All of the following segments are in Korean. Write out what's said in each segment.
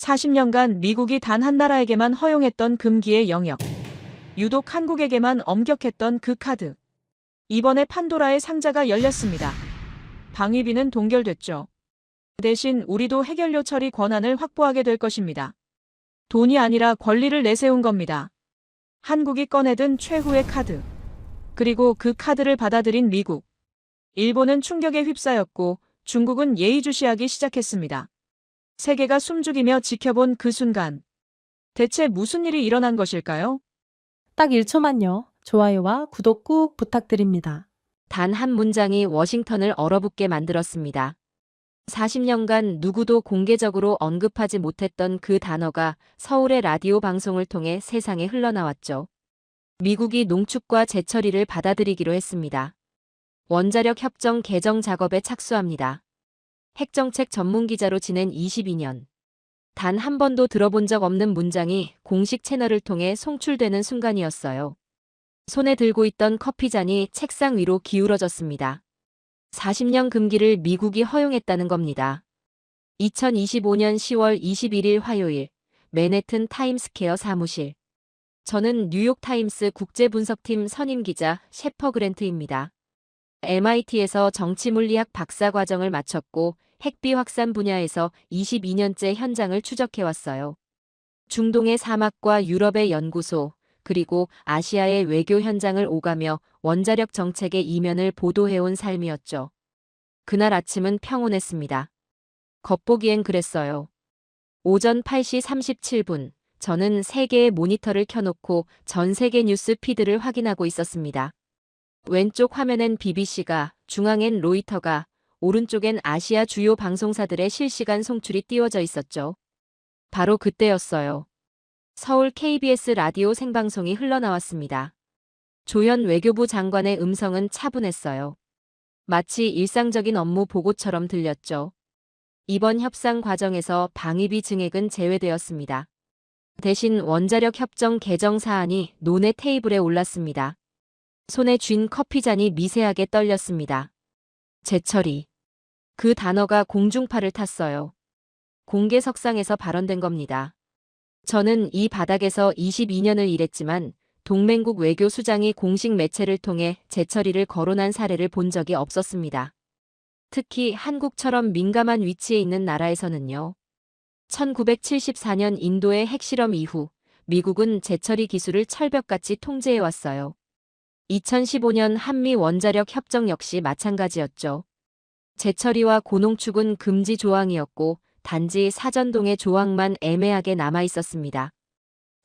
40년간 미국이 단 한 나라에게만 허용했던 금기의 영역. 유독 한국에게만 엄격했던 그 카드. 이번에 판도라의 상자가 열렸습니다. 방위비는 동결됐죠. 대신 우리도 해결료 처리 권한을 확보하게 될 것입니다. 돈이 아니라 권리를 내세운 겁니다. 한국이 꺼내든 최후의 카드. 그리고 그 카드를 받아들인 미국. 일본은 충격에 휩싸였고 중국은 예의주시하기 시작했습니다. 세계가 숨죽이며 지켜본 그 순간. 대체 무슨 일이 일어난 것일까요? 딱 1초만요. 좋아요와 구독 꾹 부탁드립니다. 단 한 문장이 워싱턴을 얼어붙게 만들었습니다. 40년간 누구도 공개적으로 언급하지 못했던 그 단어가 서울의 라디오 방송을 통해 세상에 흘러나왔죠. 미국이 농축과 재처리를 받아들이기로 했습니다. 원자력 협정 개정 작업에 착수합니다. 핵정책 전문기자로 지낸 22년. 단 한 번도 들어본 적 없는 문장이 공식 채널을 통해 송출되는 순간이었어요. 손에 들고 있던 커피잔이 책상 위로 기울어졌습니다. 40년 금기를 미국이 허용했다는 겁니다. 2025년 10월 21일 화요일, 맨해튼 타임스퀘어 사무실. 저는 뉴욕타임스 국제분석팀 선임기자 셰퍼 그랜트입니다. MIT에서 정치물리학 박사과정을 마쳤고 핵비 확산 분야에서 22년째 현장을 추적해왔어요. 중동의 사막과 유럽의 연구소, 그리고 아시아의 외교 현장을 오가며 원자력 정책의 이면을 보도해온 삶이었죠. 그날 아침은 평온했습니다. 겉보기엔 그랬어요. 오전 8시 37분, 저는 세 개의 모니터를 켜놓고 전 세계 뉴스 피드를 확인하고 있었습니다. 왼쪽 화면엔 BBC가, 중앙엔 로이터가, 오른쪽엔 아시아 주요 방송사들의 실시간 송출이 띄워져 있었죠. 바로 그때였어요. 서울 KBS 라디오 생방송이 흘러나왔습니다. 조현 외교부 장관의 음성은 차분했어요. 마치 일상적인 업무 보고처럼 들렸죠. 이번 협상 과정에서 방위비 증액은 제외되었습니다. 대신 원자력 협정 개정 사안이 논의 테이블에 올랐습니다. 손에 쥔 커피잔이 미세하게 떨렸습니다. 재처리. 그 단어가 공중파를 탔어요. 공개석상에서 발언된 겁니다. 저는 이 바닥에서 22년을 일했지만 동맹국 외교수장이 공식 매체를 통해 재처리를 거론한 사례를 본 적이 없었습니다. 특히 한국처럼 민감한 위치에 있는 나라에서는요. 1974년 인도의 핵실험 이후 미국은 재처리 기술을 철벽같이 통제해왔어요. 2015년 한미 원자력 협정 역시 마찬가지였죠. 재처리와 고농축은 금지 조항이었고 단지 사전동의 조항만 애매하게 남아있었습니다.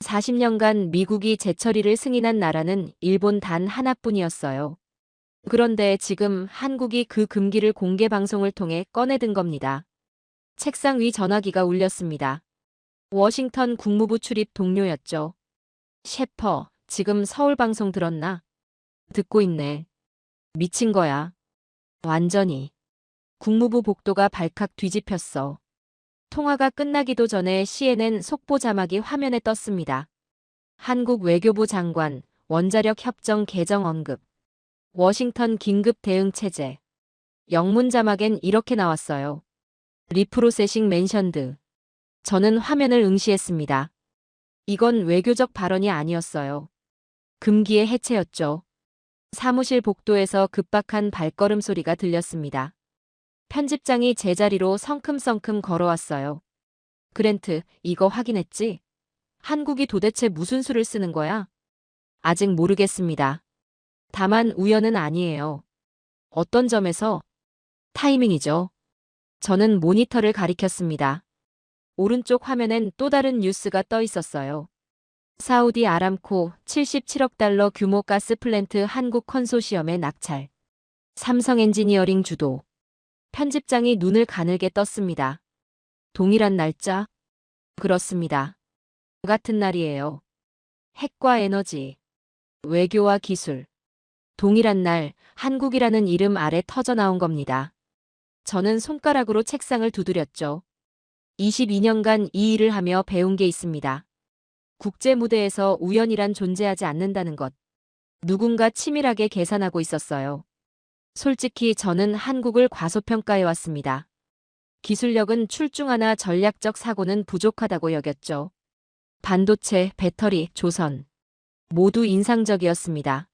40년간 미국이 재처리를 승인한 나라는 일본 단 하나뿐이었어요. 그런데 지금 한국이 그 금기를 공개 방송을 통해 꺼내든 겁니다. 책상 위 전화기가 울렸습니다. 워싱턴 국무부 출입 동료였죠. 셰퍼, 지금 서울 방송 들었나? 듣고 있네. 미친 거야. 완전히. 국무부 복도가 발칵 뒤집혔어. 통화가 끝나기도 전에 CNN 속보 자막이 화면에 떴습니다. 한국 외교부 장관, 원자력 협정 개정 언급. 워싱턴 긴급 대응 체제. 영문 자막엔 이렇게 나왔어요. 리프로세싱 멘션드. 저는 화면을 응시했습니다. 이건 외교적 발언이 아니었어요. 금기의 해체였죠. 사무실 복도에서 급박한 발걸음 소리가 들렸습니다. 편집장이 제자리로 성큼성큼 걸어왔어요. 그랜트, 이거 확인했지? 한국이 도대체 무슨 수를 쓰는 거야? 아직 모르겠습니다. 다만 우연은 아니에요. 어떤 점에서? 타이밍이죠. 저는 모니터를 가리켰습니다. 오른쪽 화면엔 또 다른 뉴스가 떠 있었어요. 사우디 아람코 77억 달러 규모 가스 플랜트 한국 컨소시엄의 낙찰. 삼성 엔지니어링 주도. 편집장이 눈을 가늘게 떴습니다. 동일한 날짜? 그렇습니다. 같은 날이에요. 핵과 에너지, 외교와 기술. 동일한 날 한국이라는 이름 아래 터져나온 겁니다. 저는 손가락으로 책상을 두드렸죠. 22년간 이 일을 하며 배운 게 있습니다. 국제 무대에서 우연이란 존재하지 않는다는 것. 누군가 치밀하게 계산하고 있었어요. 솔직히 저는 한국을 과소평가해왔습니다. 기술력은 출중하나 전략적 사고는 부족하다고 여겼죠. 반도체, 배터리, 조선. 모두 인상적이었습니다.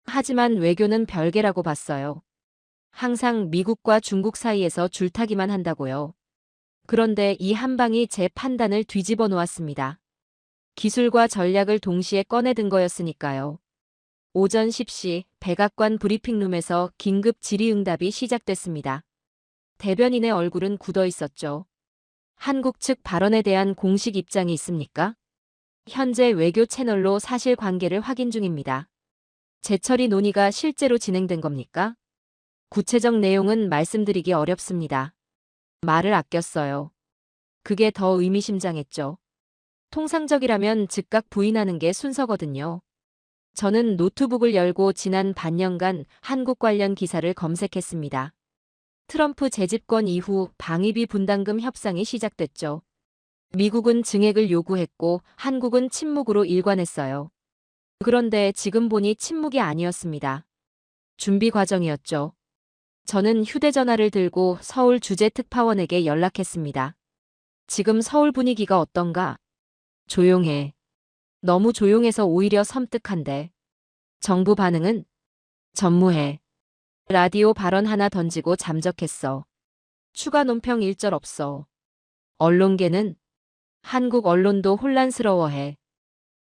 하지만 외교는 별개라고 봤어요. 항상 미국과 중국 사이에서 줄타기만 한다고요. 그런데 이 한 방이 제 판단을 뒤집어 놓았습니다. 기술과 전략을 동시에 꺼내든 거였으니까요. 오전 10시 백악관 브리핑룸에서 긴급 질의응답이 시작됐습니다. 대변인의 얼굴은 굳어 있었죠. 한국 측 발언에 대한 공식 입장이 있습니까? 현재 외교 채널로 사실관계를 확인 중입니다. 재처리 논의가 실제로 진행된 겁니까? 구체적 내용은 말씀드리기 어렵습니다. 말을 아꼈어요. 그게 더 의미심장했죠. 통상적이라면 즉각 부인하는 게 순서거든요. 저는 노트북을 열고 지난 반년간 한국 관련 기사를 검색했습니다. 트럼프 재집권 이후 방위비 분담금 협상이 시작됐죠. 미국은 증액을 요구했고 한국은 침묵으로 일관했어요. 그런데 지금 보니 침묵이 아니었습니다. 준비 과정이었죠. 저는 휴대전화를 들고 서울 주재특파원에게 연락했습니다. 지금 서울 분위기가 어떤가? 조용해. 너무 조용해서 오히려 섬뜩한데. 정부 반응은? 전무해. 라디오 발언 하나 던지고 잠적했어. 추가 논평 일절 없어. 언론계는? 한국 언론도 혼란스러워해.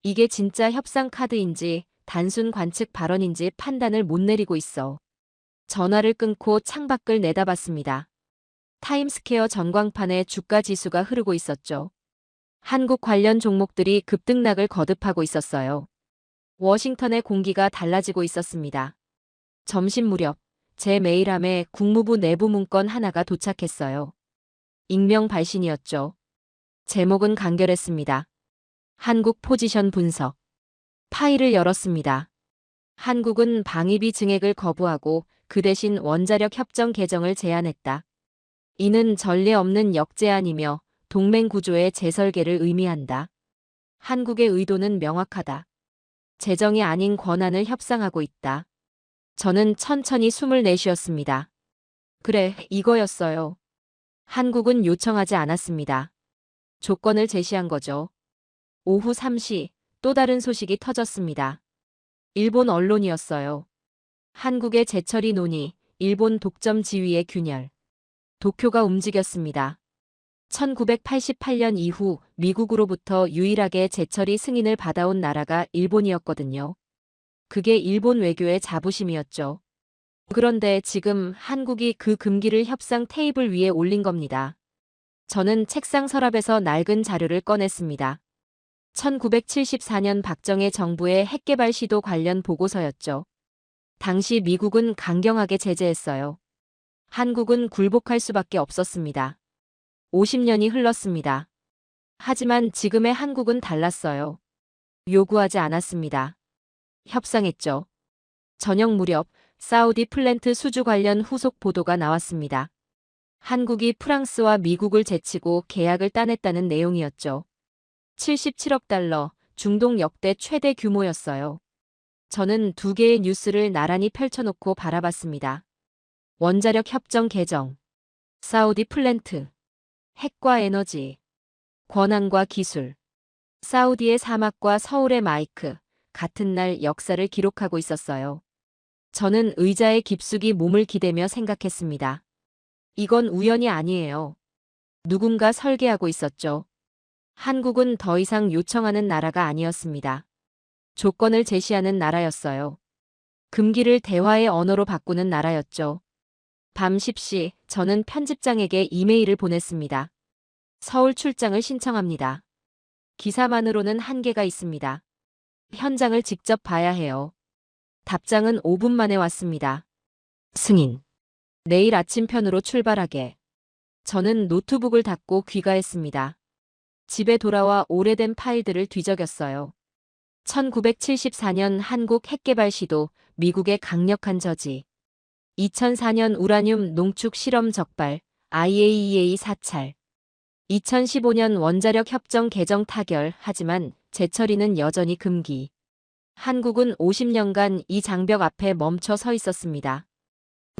이게 진짜 협상 카드인지 단순 관측 발언인지 판단을 못 내리고 있어. 전화를 끊고 창밖을 내다봤습니다. 타임스퀘어 전광판에 주가 지수가 흐르고 있었죠. 한국 관련 종목들이 급등락을 거듭하고 있었어요. 워싱턴의 공기가 달라지고 있었습니다. 점심 무렵 제 메일함에 국무부 내부 문건 하나가 도착했어요. 익명 발신이었죠. 제목은 간결했습니다. 한국 포지션 분석. 파일을 열었습니다. 한국은 방위비 증액을 거부하고 그 대신 원자력 협정 개정을 제안했다. 이는 전례 없는 역제안이며 동맹 구조의 재설계를 의미한다. 한국의 의도는 명확하다. 재정이 아닌 권한을 협상하고 있다. 저는 천천히 숨을 내쉬었습니다. 그래, 이거였어요. 한국은 요청하지 않았습니다. 조건을 제시한 거죠. 오후 3시 또 다른 소식이 터졌습니다. 일본 언론이었어요. 한국의 재처리 논의, 일본 독점 지위의 균열. 도쿄가 움직였습니다. 1988년 이후 미국으로부터 유일하게 재처리 승인을 받아온 나라가 일본이었거든요. 그게 일본 외교의 자부심이었죠. 그런데 지금 한국이 그 금기를 협상 테이블 위에 올린 겁니다. 저는 책상 서랍에서 낡은 자료를 꺼냈습니다. 1974년 박정희 정부의 핵개발 시도 관련 보고서였죠. 당시 미국은 강경하게 제재했어요. 한국은 굴복할 수밖에 없었습니다. 50년이 흘렀습니다. 하지만 지금의 한국은 달랐어요. 요구하지 않았습니다. 협상했죠. 저녁 무렵 사우디 플랜트 수주 관련 후속 보도가 나왔습니다. 한국이 프랑스와 미국을 제치고 계약을 따냈다는 내용이었죠. 77억 달러, 중동 역대 최대 규모였어요. 저는 두 개의 뉴스를 나란히 펼쳐놓고 바라봤습니다. 원자력 협정 개정, 사우디 플랜트, 핵과 에너지, 권한과 기술, 사우디의 사막과 서울의 마이크, 같은 날 역사를 기록하고 있었어요. 저는 의자에 깊숙이 몸을 기대며 생각했습니다. 이건 우연이 아니에요. 누군가 설계하고 있었죠. 한국은 더 이상 요청하는 나라가 아니었습니다. 조건을 제시하는 나라였어요. 금기를 대화의 언어로 바꾸는 나라였죠. 밤 10시 저는 편집장에게 이메일을 보냈습니다. 서울 출장을 신청합니다. 기사만으로는 한계가 있습니다. 현장을 직접 봐야 해요. 답장은 5분 만에 왔습니다. 승인. 내일 아침편으로 출발하게. 저는 노트북을 닫고 귀가했습니다. 집에 돌아와 오래된 파일들을 뒤적였어요. 1974년 한국 핵개발 시도, 미국의 강력한 저지. 2004년 우라늄 농축 실험 적발, IAEA 사찰. 2015년 원자력 협정 개정 타결, 하지만 재처리는 여전히 금기. 한국은 50년간 이 장벽 앞에 멈춰 서 있었습니다.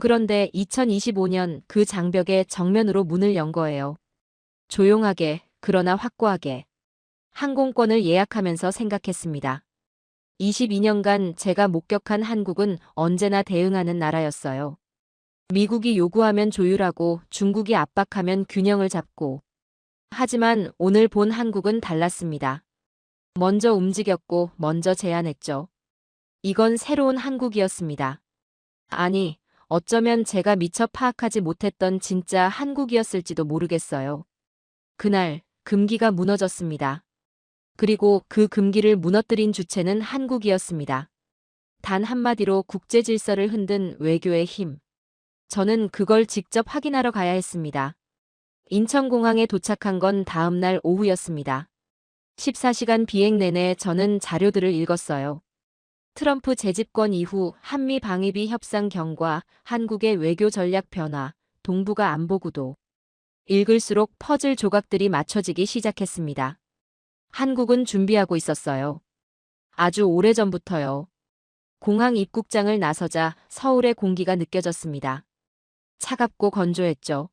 그런데 2025년 그 장벽에 정면으로 문을 연 거예요. 조용하게, 그러나 확고하게. 항공권을 예약하면서 생각했습니다. 22년간 제가 목격한 한국은 언제나 대응하는 나라였어요. 미국이 요구하면 조율하고 중국이 압박하면 균형을 잡고. 하지만 오늘 본 한국은 달랐습니다. 먼저 움직였고 먼저 제안했죠. 이건 새로운 한국이었습니다. 아니, 어쩌면 제가 미처 파악하지 못했던 진짜 한국이었을지도 모르겠어요. 그날 금기가 무너졌습니다. 그리고 그 금기를 무너뜨린 주체는 한국이었습니다. 단 한마디로 국제 질서를 흔든 외교의 힘. 저는 그걸 직접 확인하러 가야 했습니다. 인천공항에 도착한 건 다음 날 오후였습니다. 14시간 비행 내내 저는 자료들을 읽었어요. 트럼프 재집권 이후 한미 방위비 협상 경과, 한국의 외교 전략 변화, 동북아 안보 구도. 읽을수록 퍼즐 조각들이 맞춰지기 시작했습니다. 한국은 준비하고 있었어요. 아주 오래전부터요. 공항 입국장을 나서자 서울의 공기가 느껴졌습니다. 차갑고 건조했죠.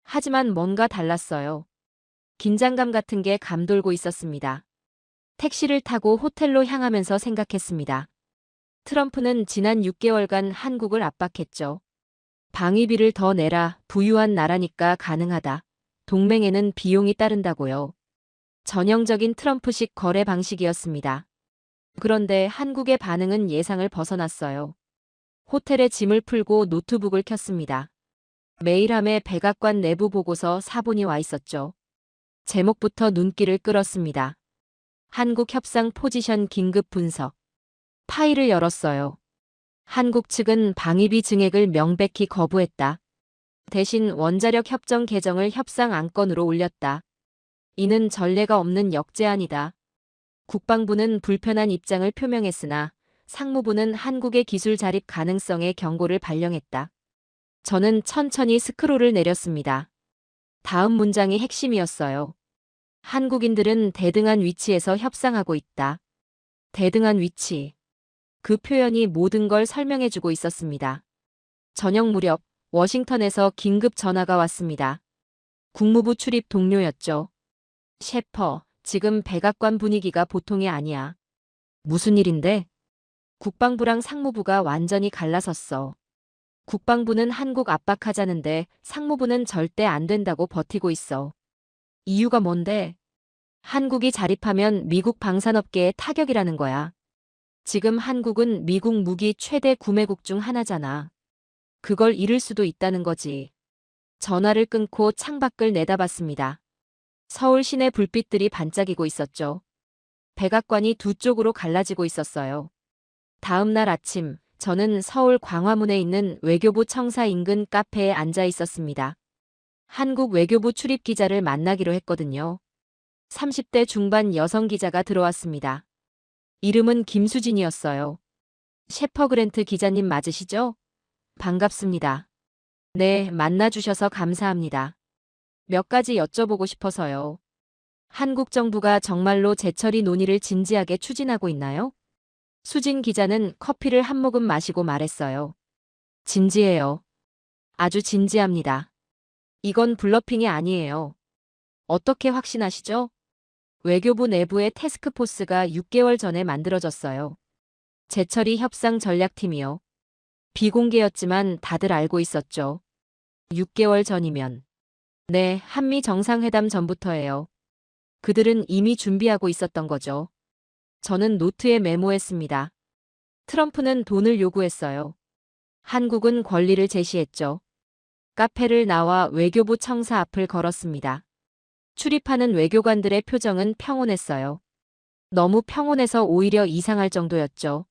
하지만 뭔가 달랐어요. 긴장감 같은 게 감돌고 있었습니다. 택시를 타고 호텔로 향하면서 생각했습니다. 트럼프는 지난 6개월간 한국을 압박했죠. 방위비를 더 내라, 부유한 나라니까 가능하다. 동맹에는 비용이 따른다고요. 전형적인 트럼프식 거래 방식이었습니다. 그런데 한국의 반응은 예상을 벗어났어요. 호텔에 짐을 풀고 노트북을 켰습니다. 메일함에 백악관 내부 보고서 사본이 와 있었죠. 제목부터 눈길을 끌었습니다. 한국 협상 포지션 긴급 분석. 파일을 열었어요. 한국 측은 방위비 증액을 명백히 거부했다. 대신 원자력 협정 개정을 협상 안건으로 올렸다. 이는 전례가 없는 역제안이다. 국방부는 불편한 입장을 표명했으나 상무부는 한국의 기술 자립 가능성에 경고를 발령했다. 저는 천천히 스크롤을 내렸습니다. 다음 문장이 핵심이었어요. 한국인들은 대등한 위치에서 협상하고 있다. 대등한 위치. 그 표현이 모든 걸 설명해주고 있었습니다. 저녁 무렵 워싱턴에서 긴급 전화가 왔습니다. 국무부 출입 동료였죠. 셰퍼, 지금 백악관 분위기가 보통이 아니야. 무슨 일인데? 국방부랑 상무부가 완전히 갈라섰어. 국방부는 한국 압박하자는데 상무부는 절대 안 된다고 버티고 있어. 이유가 뭔데? 한국이 자립하면 미국 방산업계에 타격이라는 거야. 지금 한국은 미국 무기 최대 구매국 중 하나잖아. 그걸 잃을 수도 있다는 거지. 전화를 끊고 창밖을 내다봤습니다. 서울 시내 불빛들이 반짝이고 있었죠. 백악관이 두 쪽으로 갈라지고 있었어요. 다음 날 아침, 저는 서울 광화문에 있는 외교부 청사 인근 카페에 앉아 있었습니다. 한국 외교부 출입 기자를 만나기로 했거든요. 30대 중반 여성 기자가 들어왔습니다. 이름은 김수진이었어요. 셰퍼 그랜트 기자님 맞으시죠? 반갑습니다. 네, 만나주셔서 감사합니다. 몇 가지 여쭤보고 싶어서요. 한국 정부가 정말로 재처리 논의를 진지하게 추진하고 있나요? 수진 기자는 커피를 한 모금 마시고 말했어요. 진지해요. 아주 진지합니다. 이건 블러핑이 아니에요. 어떻게 확신하시죠? 외교부 내부의 태스크포스가 6개월 전에 만들어졌어요. 재처리 협상 전략팀이요. 비공개였지만 다들 알고 있었죠. 6개월 전이면. 네, 한미 정상회담 전부터예요. 그들은 이미 준비하고 있었던 거죠. 저는 노트에 메모했습니다. 트럼프는 돈을 요구했어요. 한국은 권리를 제시했죠. 카페를 나와 외교부 청사 앞을 걸었습니다. 출입하는 외교관들의 표정은 평온했어요. 너무 평온해서 오히려 이상할 정도였죠.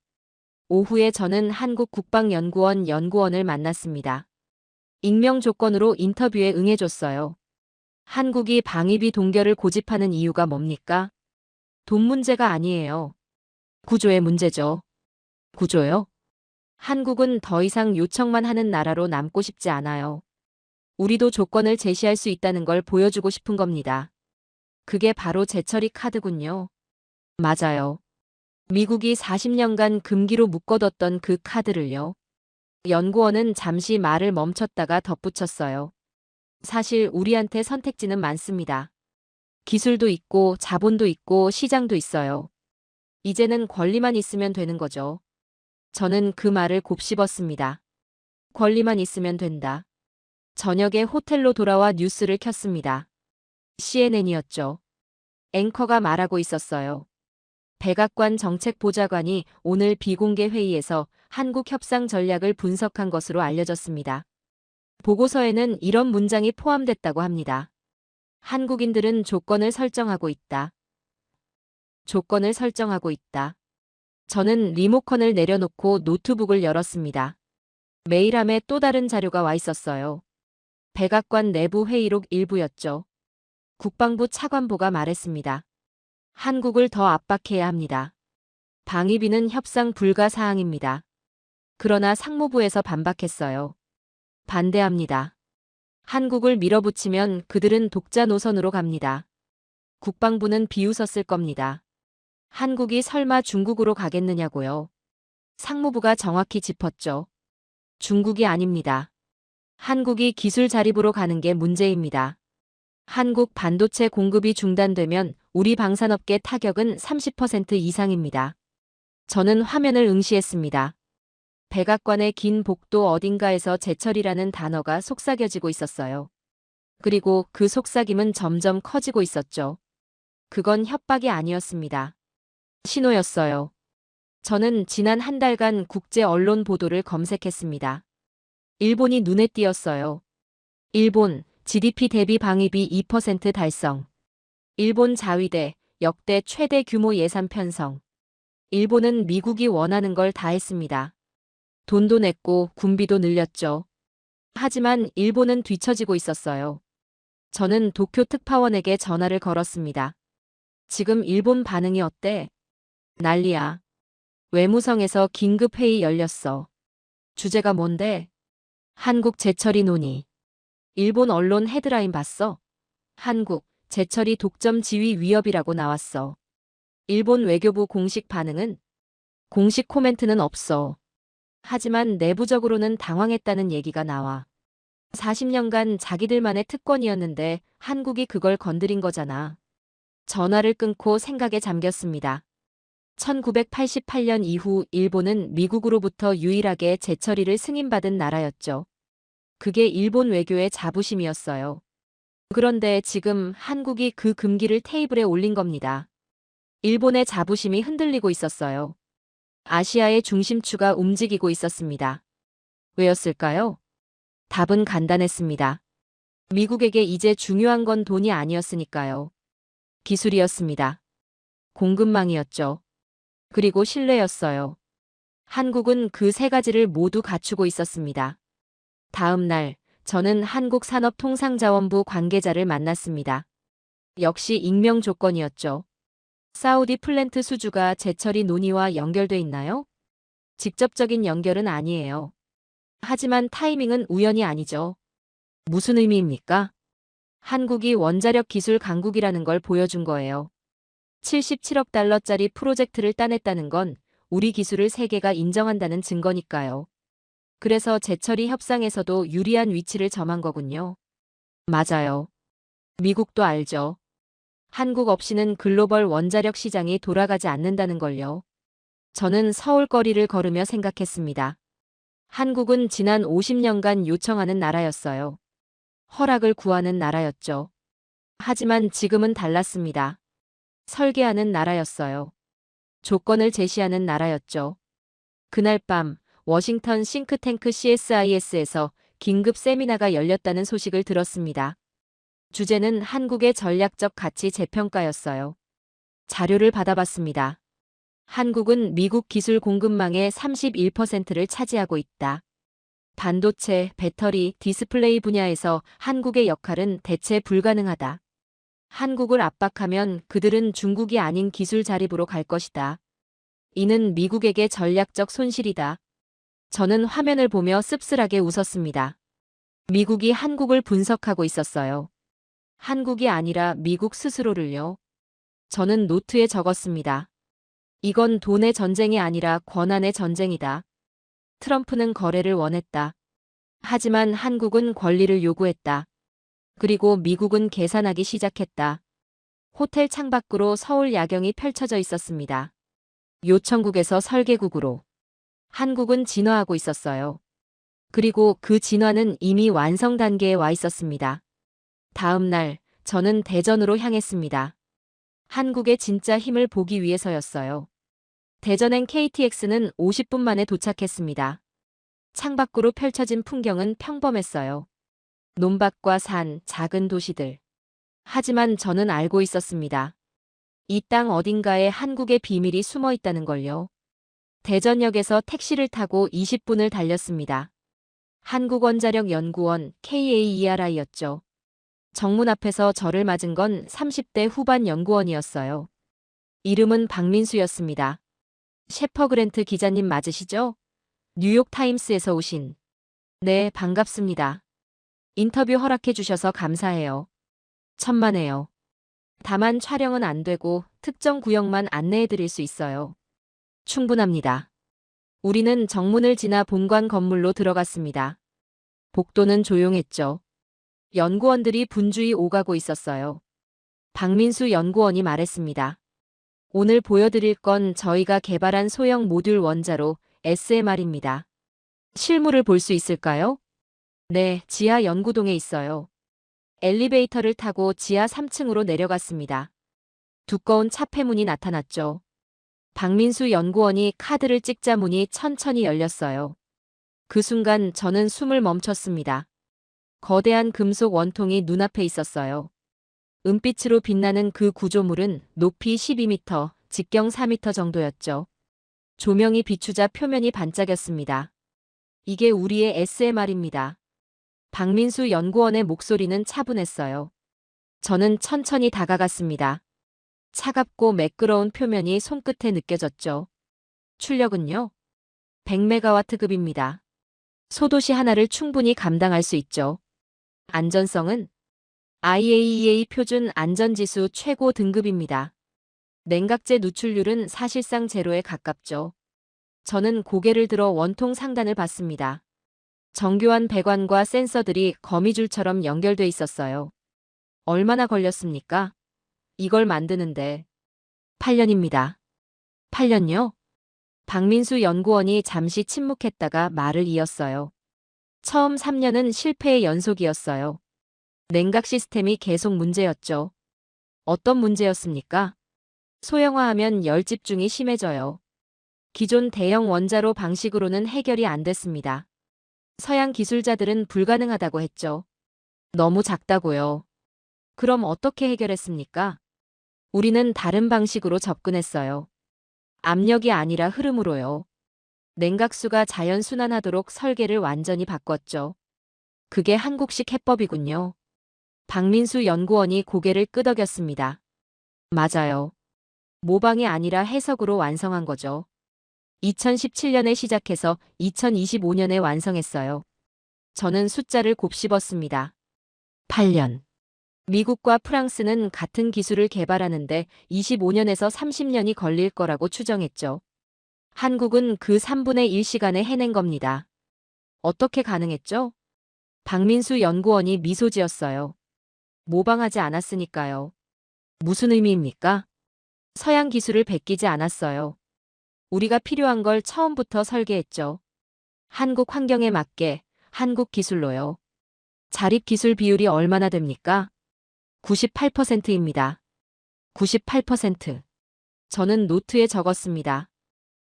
오후에 저는 한국 국방연구원 연구원을 만났습니다. 익명 조건으로 인터뷰에 응해줬어요. 한국이 방위비 동결을 고집하는 이유가 뭡니까? 돈 문제가 아니에요. 구조의 문제죠. 구조요? 한국은 더 이상 요청만 하는 나라로 남고 싶지 않아요. 우리도 조건을 제시할 수 있다는 걸 보여주고 싶은 겁니다. 그게 바로 재처리 카드군요. 맞아요. 미국이 40년간 금기로 묶어뒀던 그 카드를요. 연구원은 잠시 말을 멈췄다가 덧붙였어요. 사실 우리한테 선택지는 많습니다. 기술도 있고 자본도 있고 시장도 있어요. 이제는 권리만 있으면 되는 거죠. 저는 그 말을 곱씹었습니다. 권리만 있으면 된다. 저녁에 호텔로 돌아와 뉴스를 켰습니다. CNN이었죠. 앵커가 말하고 있었어요. 백악관 정책보좌관이 오늘 비공개 회의에서 한국 협상 전략을 분석한 것으로 알려졌습니다. 보고서에는 이런 문장이 포함됐다고 합니다. 한국인들은 조건을 설정하고 있다. 조건을 설정하고 있다. 저는 리모컨을 내려놓고 노트북을 열었습니다. 메일함에 또 다른 자료가 와 있었어요. 백악관 내부 회의록 일부였죠. 국방부 차관보가 말했습니다. 한국을 더 압박해야 합니다. 방위비는 협상 불가 사항입니다. 그러나 상무부에서 반박했어요. 반대합니다. 한국을 밀어붙이면 그들은 독자 노선으로 갑니다. 국방부는 비웃었을 겁니다. 한국이 설마 중국으로 가겠느냐고요. 상무부가 정확히 짚었죠. 중국이 아닙니다. 한국이 기술 자립으로 가는 게 문제입니다. 한국 반도체 공급이 중단되면 우리 방산업계 타격은 30% 이상입니다. 저는 화면을 응시했습니다. 백악관의 긴 복도 어딘가에서 제철이라는 단어가 속삭여지고 있었어요. 그리고 그 속삭임은 점점 커지고 있었죠. 그건 협박이 아니었습니다. 신호였어요. 저는 지난 한 달간 국제 언론 보도를 검색했습니다. 일본이 눈에 띄었어요. 일본 GDP 대비 방위비 2% 달성. 일본 자위대 역대 최대 규모 예산 편성. 일본은 미국이 원하는 걸 다 했습니다. 돈도 냈고 군비도 늘렸죠. 하지만 일본은 뒤처지고 있었어요. 저는 도쿄 특파원에게 전화를 걸었습니다. 지금 일본 반응이 어때? 난리야. 외무성에서 긴급 회의 열렸어. 주제가 뭔데? 한국 재처리 논의. 일본 언론 헤드라인 봤어? 한국 재처리 독점 지위 위협이라고 나왔어. 일본 외교부 공식 반응은? 공식 코멘트는 없어. 하지만 내부적으로는 당황했다는 얘기가 나와. 40년간 자기들만의 특권이었는데 한국이 그걸 건드린 거잖아. 전화를 끊고 생각에 잠겼습니다. 1988년 이후 일본은 미국으로부터 유일하게 재처리를 승인받은 나라였죠. 그게 일본 외교의 자부심이었어요. 그런데 지금 한국이 그 금기를 테이블에 올린 겁니다. 일본의 자부심이 흔들리고 있었어요. 아시아의 중심추가 움직이고 있었습니다. 왜였을까요? 답은 간단했습니다. 미국에게 이제 중요한 건 돈이 아니었으니까요. 기술이었습니다. 공급망이었죠. 그리고 신뢰였어요. 한국은 그 세 가지를 모두 갖추고 있었습니다. 다음 날, 저는 한국산업통상자원부 관계자를 만났습니다. 역시 익명 조건이었죠. 사우디 플랜트 수주가 재처리 논의와 연결돼 있나요? 직접적인 연결은 아니에요. 하지만 타이밍은 우연이 아니죠. 무슨 의미입니까? 한국이 원자력 기술 강국이라는 걸 보여준 거예요. 77억 달러짜리 프로젝트를 따냈다는 건 우리 기술을 세계가 인정한다는 증거니까요. 그래서 재처리 협상에서도 유리한 위치를 점한 거군요. 맞아요. 미국도 알죠. 한국 없이는 글로벌 원자력 시장이 돌아가지 않는다는 걸요. 저는 서울 거리를 걸으며 생각했습니다. 한국은 지난 50년간 요청하는 나라였어요. 허락을 구하는 나라였죠. 하지만 지금은 달랐습니다. 설계하는 나라였어요. 조건을 제시하는 나라였죠. 그날 밤 워싱턴 싱크탱크 CSIS에서 긴급 세미나가 열렸다는 소식을 들었습니다. 주제는 한국의 전략적 가치 재평가였어요. 자료를 받아봤습니다. 한국은 미국 기술 공급망의 31%를 차지하고 있다. 반도체, 배터리, 디스플레이 분야에서 한국의 역할은 대체 불가능하다. 한국을 압박하면 그들은 중국이 아닌 기술 자립으로 갈 것이다. 이는 미국에게 전략적 손실이다. 저는 화면을 보며 씁쓸하게 웃었습니다. 미국이 한국을 분석하고 있었어요. 한국이 아니라 미국 스스로를요. 저는 노트에 적었습니다. 이건 돈의 전쟁이 아니라 권한의 전쟁이다. 트럼프는 거래를 원했다. 하지만 한국은 권리를 요구했다. 그리고 미국은 계산하기 시작했다. 호텔 창밖으로 서울 야경이 펼쳐져 있었습니다. 요청국에서 설계국으로. 한국은 진화하고 있었어요. 그리고 그 진화는 이미 완성 단계에 와 있었습니다. 다음 날, 저는 대전으로 향했습니다. 한국의 진짜 힘을 보기 위해서였어요. 대전행 KTX는 50분 만에 도착했습니다. 창밖으로 펼쳐진 풍경은 평범했어요. 논밭과 산, 작은 도시들. 하지만 저는 알고 있었습니다. 이 땅 어딘가에 한국의 비밀이 숨어 있다는 걸요. 대전역에서 택시를 타고 20분을 달렸습니다. 한국원자력연구원 KAERI였죠. 정문 앞에서 저를 맞은 건 30대 후반 연구원이었어요. 이름은 박민수였습니다. 셰퍼 그랜트 기자님 맞으시죠? 뉴욕타임스에서 오신. 네, 반갑습니다. 인터뷰 허락해 주셔서 감사해요. 천만에요. 다만 촬영은 안 되고 특정 구역만 안내해 드릴 수 있어요. 충분합니다. 우리는 정문을 지나 본관 건물로 들어갔습니다. 복도는 조용했죠. 연구원들이 분주히 오가고 있었어요. 박민수 연구원이 말했습니다. 오늘 보여드릴 건 저희가 개발한 소형 모듈 원자로 SMR입니다. 실물을 볼 수 있을까요? 네, 지하 연구동에 있어요. 엘리베이터를 타고 지하 3층으로 내려갔습니다. 두꺼운 차폐문이 나타났죠. 박민수 연구원이 카드를 찍자 문이 천천히 열렸어요. 그 순간 저는 숨을 멈췄습니다. 거대한 금속 원통이 눈앞에 있었어요. 은빛으로 빛나는 그 구조물은 높이 12m, 직경 4m 정도였죠. 조명이 비추자 표면이 반짝였습니다. 이게 우리의 SMR입니다. 박민수 연구원의 목소리는 차분했어요. 저는 천천히 다가갔습니다. 차갑고 매끄러운 표면이 손끝에 느껴졌죠. 출력은요? 100메가와트급입니다. 소도시 하나를 충분히 감당할 수 있죠. 안전성은? IAEA 표준 안전지수 최고 등급입니다. 냉각제 누출률은 사실상 제로에 가깝죠. 저는 고개를 들어 원통 상단을 봤습니다. 정교한 배관과 센서들이 거미줄처럼 연결돼 있었어요. 얼마나 걸렸습니까? 이걸 만드는데. 8년입니다. 8년요? 박민수 연구원이 잠시 침묵했다가 말을 이었어요. 처음 3년은 실패의 연속이었어요. 냉각 시스템이 계속 문제였죠. 어떤 문제였습니까? 소형화하면 열 집중이 심해져요. 기존 대형 원자로 방식으로는 해결이 안 됐습니다. 서양 기술자들은 불가능하다고 했죠. 너무 작다고요. 그럼 어떻게 해결했습니까? 우리는 다른 방식으로 접근했어요. 압력이 아니라 흐름으로요. 냉각수가 자연 순환하도록 설계를 완전히 바꿨죠. 그게 한국식 해법이군요. 박민수 연구원이 고개를 끄덕였습니다. 맞아요. 모방이 아니라 해석으로 완성한 거죠. 2017년에 시작해서 2025년에 완성했어요. 저는 숫자를 곱씹었습니다. 8년. 미국과 프랑스는 같은 기술을 개발하는데 25년에서 30년이 걸릴 거라고 추정했죠. 한국은 그 3분의 1 시간에 해낸 겁니다. 어떻게 가능했죠? 박민수 연구원이 미소 지었어요. 모방하지 않았으니까요. 무슨 의미입니까? 서양 기술을 베끼지 않았어요. 우리가 필요한 걸 처음부터 설계했죠. 한국 환경에 맞게, 한국 기술로요. 자립 기술 비율이 얼마나 됩니까? 98%입니다. 98%. 저는 노트에 적었습니다.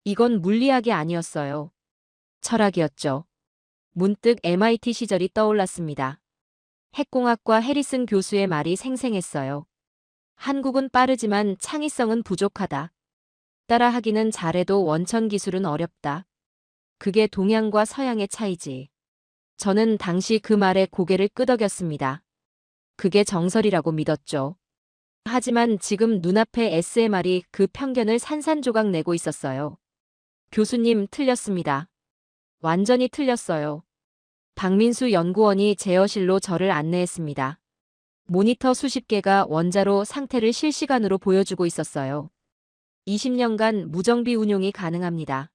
이건 물리학이 아니었어요. 철학이었죠. 문득 MIT 시절이 떠올랐습니다. 핵공학과 해리슨 교수의 말이 생생했어요. 한국은 빠르지만 창의성은 부족하다. 따라하기는 잘해도 원천 기술은 어렵다. 그게 동양과 서양의 차이지. 저는 당시 그 말에 고개를 끄덕였습니다. 그게 정설이라고 믿었죠. 하지만 지금 눈앞에 SMR이 그 편견을 산산조각 내고 있었어요. 교수님, 틀렸습니다. 완전히 틀렸어요. 박민수 연구원이 제어실로 저를 안내했습니다. 모니터 수십 개가 원자로 상태를 실시간으로 보여주고 있었어요. 20년간 무정비 운용이 가능합니다.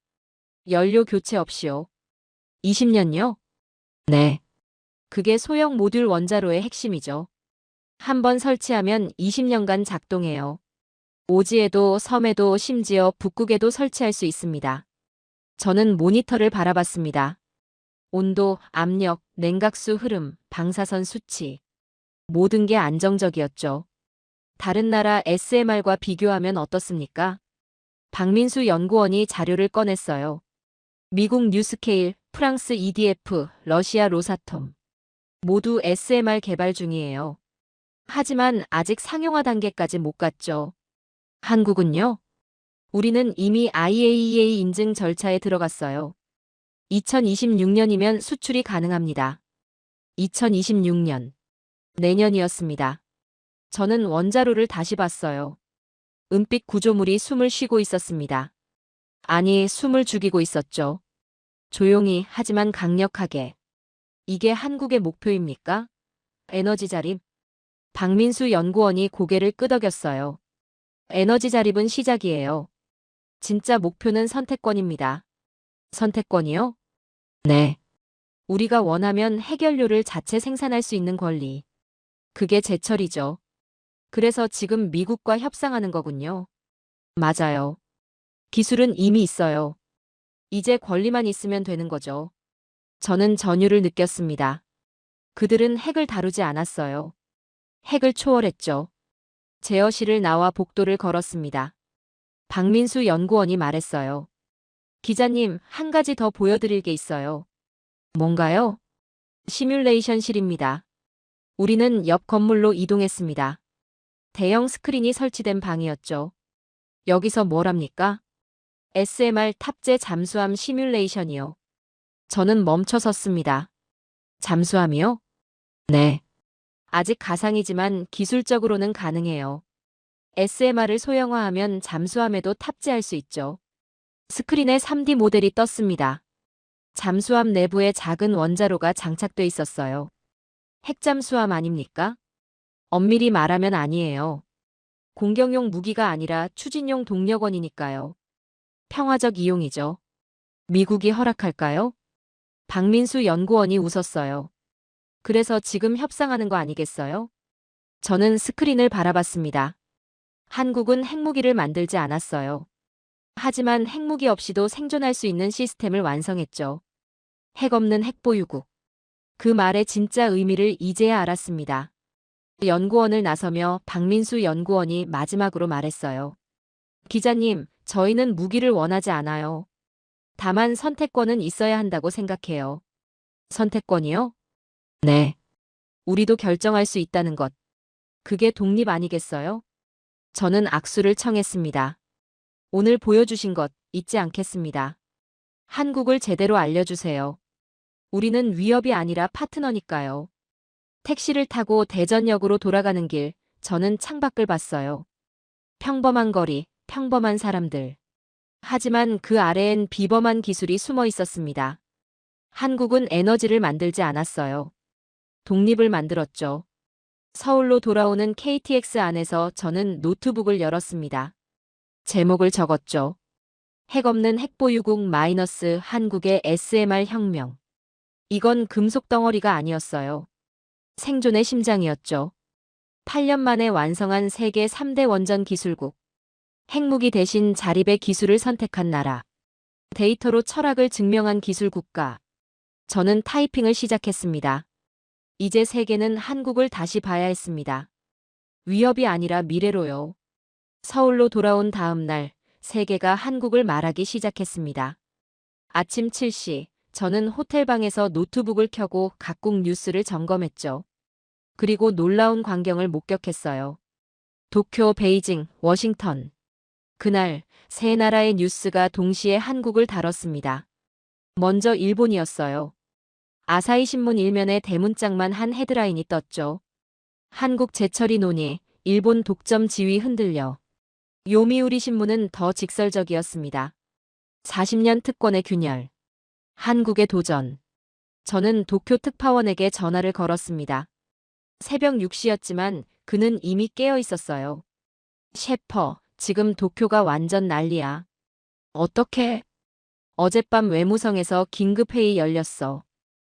연료 교체 없이요. 20년요? 네. 그게 소형 모듈 원자로의 핵심이죠. 한번 설치하면 20년간 작동해요. 오지에도 섬에도 심지어 북극에도 설치할 수 있습니다. 저는 모니터를 바라봤습니다. 온도, 압력, 냉각수 흐름, 방사선 수치. 모든 게 안정적이었죠. 다른 나라 SMR과 비교하면 어떻습니까? 박민수 연구원이 자료를 꺼냈어요. 미국 뉴스케일, 프랑스 EDF, 러시아 로사톰. 모두 SMR 개발 중이에요. 하지만 아직 상용화 단계까지 못 갔죠. 한국은요? 우리는 이미 IAEA 인증 절차에 들어갔어요. 2026년이면 수출이 가능합니다. 2026년. 내년이었습니다. 저는 원자로를 다시 봤어요. 은빛 구조물이 숨을 쉬고 있었습니다. 아니, 숨을 죽이고 있었죠. 조용히 하지만 강력하게. 이게 한국의 목표입니까? 에너지 자립. 박민수 연구원이 고개를 끄덕였어요. 에너지 자립은 시작이에요. 진짜 목표는 선택권입니다. 선택권이요? 네. 우리가 원하면 해결료를 자체 생산할 수 있는 권리. 그게 제철이죠. 그래서 지금 미국과 협상하는 거군요. 맞아요. 기술은 이미 있어요. 이제 권리만 있으면 되는 거죠. 저는 전율을 느꼈습니다. 그들은 핵을 다루지 않았어요. 핵을 초월했죠. 제어실을 나와 복도를 걸었습니다. 박민수 연구원이 말했어요. 기자님, 한 가지 더 보여드릴 게 있어요. 뭔가요? 시뮬레이션실입니다. 우리는 옆 건물로 이동했습니다. 대형 스크린이 설치된 방이었죠. 여기서 뭘 합니까? SMR 탑재 잠수함 시뮬레이션이요. 저는 멈춰 섰습니다. 잠수함이요? 네. 아직 가상이지만 기술적으로는 가능해요. SMR을 소형화하면 잠수함에도 탑재할 수 있죠. 스크린에 3D 모델이 떴습니다. 잠수함 내부에 작은 원자로가 장착돼 있었어요. 핵잠수함 아닙니까? 엄밀히 말하면 아니에요. 공격용 무기가 아니라 추진용 동력원이니까요. 평화적 이용이죠. 미국이 허락할까요? 박민수 연구원이 웃었어요. 그래서 지금 협상하는 거 아니겠어요? 저는 스크린을 바라봤습니다. 한국은 핵무기를 만들지 않았어요. 하지만 핵무기 없이도 생존할 수 있는 시스템을 완성했죠. 핵 없는 핵보유국. 그 말의 진짜 의미를 이제야 알았습니다. 연구원을 나서며 박민수 연구원이 마지막으로 말했어요. 기자님, 저희는 무기를 원하지 않아요. 다만 선택권은 있어야 한다고 생각해요. 선택권이요? 네. 우리도 결정할 수 있다는 것. 그게 독립 아니겠어요? 저는 악수를 청했습니다. 오늘 보여주신 것 잊지 않겠습니다. 한국을 제대로 알려주세요. 우리는 위협이 아니라 파트너니까요. 택시를 타고 대전역으로 돌아가는 길, 저는 창밖을 봤어요. 평범한 거리, 평범한 사람들. 하지만 그 아래엔 비범한 기술이 숨어 있었습니다. 한국은 에너지를 만들지 않았어요. 독립을 만들었죠. 서울로 돌아오는 KTX 안에서 저는 노트북을 열었습니다. 제목을 적었죠. 핵 없는 핵보유국 마이너스 한국의 SMR 혁명. 이건 금속 덩어리가 아니었어요. 생존의 심장이었죠. 8년 만에 완성한 세계 3대 원전 기술국. 핵무기 대신 자립의 기술을 선택한 나라. 데이터로 철학을 증명한 기술 국가. 저는 타이핑을 시작했습니다. 이제 세계는 한국을 다시 봐야 했습니다. 위협이 아니라 미래로요. 서울로 돌아온 다음 날, 세계가 한국을 말하기 시작했습니다. 아침 7시, 저는 호텔방에서 노트북을 켜고 각국 뉴스를 점검했죠. 그리고 놀라운 광경을 목격했어요. 도쿄, 베이징, 워싱턴. 그날 세 나라의 뉴스가 동시에 한국을 다뤘습니다. 먼저 일본이었어요. 아사히 신문 일면에 대문짝만 한 헤드라인이 떴죠. 한국 재처리 논의, 일본 독점 지위 흔들려. 요미우리 신문은 더 직설적이었습니다. 40년 특권의 균열. 한국의 도전. 저는 도쿄 특파원에게 전화를 걸었습니다. 새벽 6시였지만 그는 이미 깨어 있었어요. 셰퍼, 지금 도쿄가 완전 난리야. 어떻게? 어젯밤 외무성에서 긴급회의 열렸어.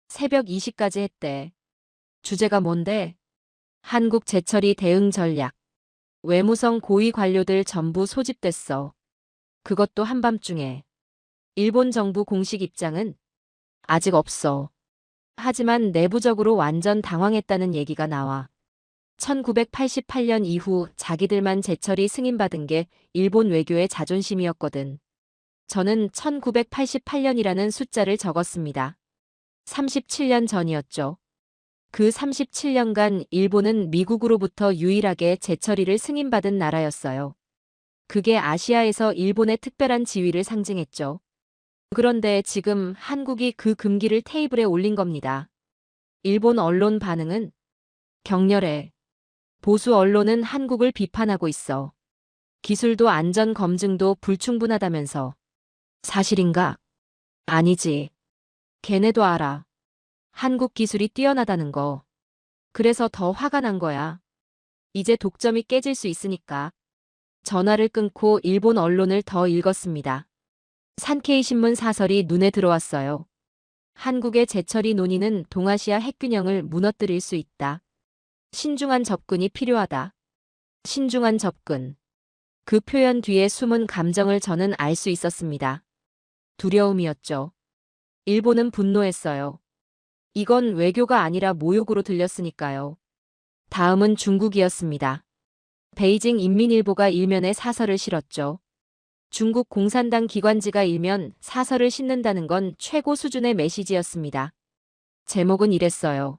새벽 2시까지 했대. 주제가 뭔데? 한국 재처리 대응 전략. 외무성 고위 관료들 전부 소집됐어. 그것도 한밤중에. 일본 정부 공식 입장은 아직 없어. 하지만 내부적으로 완전 당황했다는 얘기가 나와. 1988년 이후 자기들만 재처리 승인받은 게 일본 외교의 자존심이었거든. 저는 1988년이라는 숫자를 적었습니다. 37년 전이었죠. 그 37년간 일본은 미국으로부터 유일하게 재처리를 승인받은 나라였어요. 그게 아시아에서 일본의 특별한 지위를 상징했죠. 그런데 지금 한국이 그 금기를 테이블에 올린 겁니다. 일본 언론 반응은 격렬해. 보수 언론은 한국을 비판하고 있어. 기술도 안전 검증도 불충분하다면서. 사실인가? 아니지. 걔네도 알아. 한국 기술이 뛰어나다는 거. 그래서 더 화가 난 거야. 이제 독점이 깨질 수 있으니까. 전화를 끊고 일본 언론을 더 읽었습니다. 산케이 신문 사설이 눈에 들어왔어요. 한국의 재처리 논의는 동아시아 핵균형을 무너뜨릴 수 있다. 신중한 접근이 필요하다. 신중한 접근. 그 표현 뒤에 숨은 감정을 저는 알 수 있었습니다. 두려움이었죠. 일본은 분노했어요. 이건 외교가 아니라 모욕으로 들렸으니까요. 다음은 중국이었습니다. 베이징 인민일보가 일면에 사설을 실었죠. 중국 공산당 기관지가 일면 사설을 싣는다는 건 최고 수준의 메시지였습니다. 제목은 이랬어요.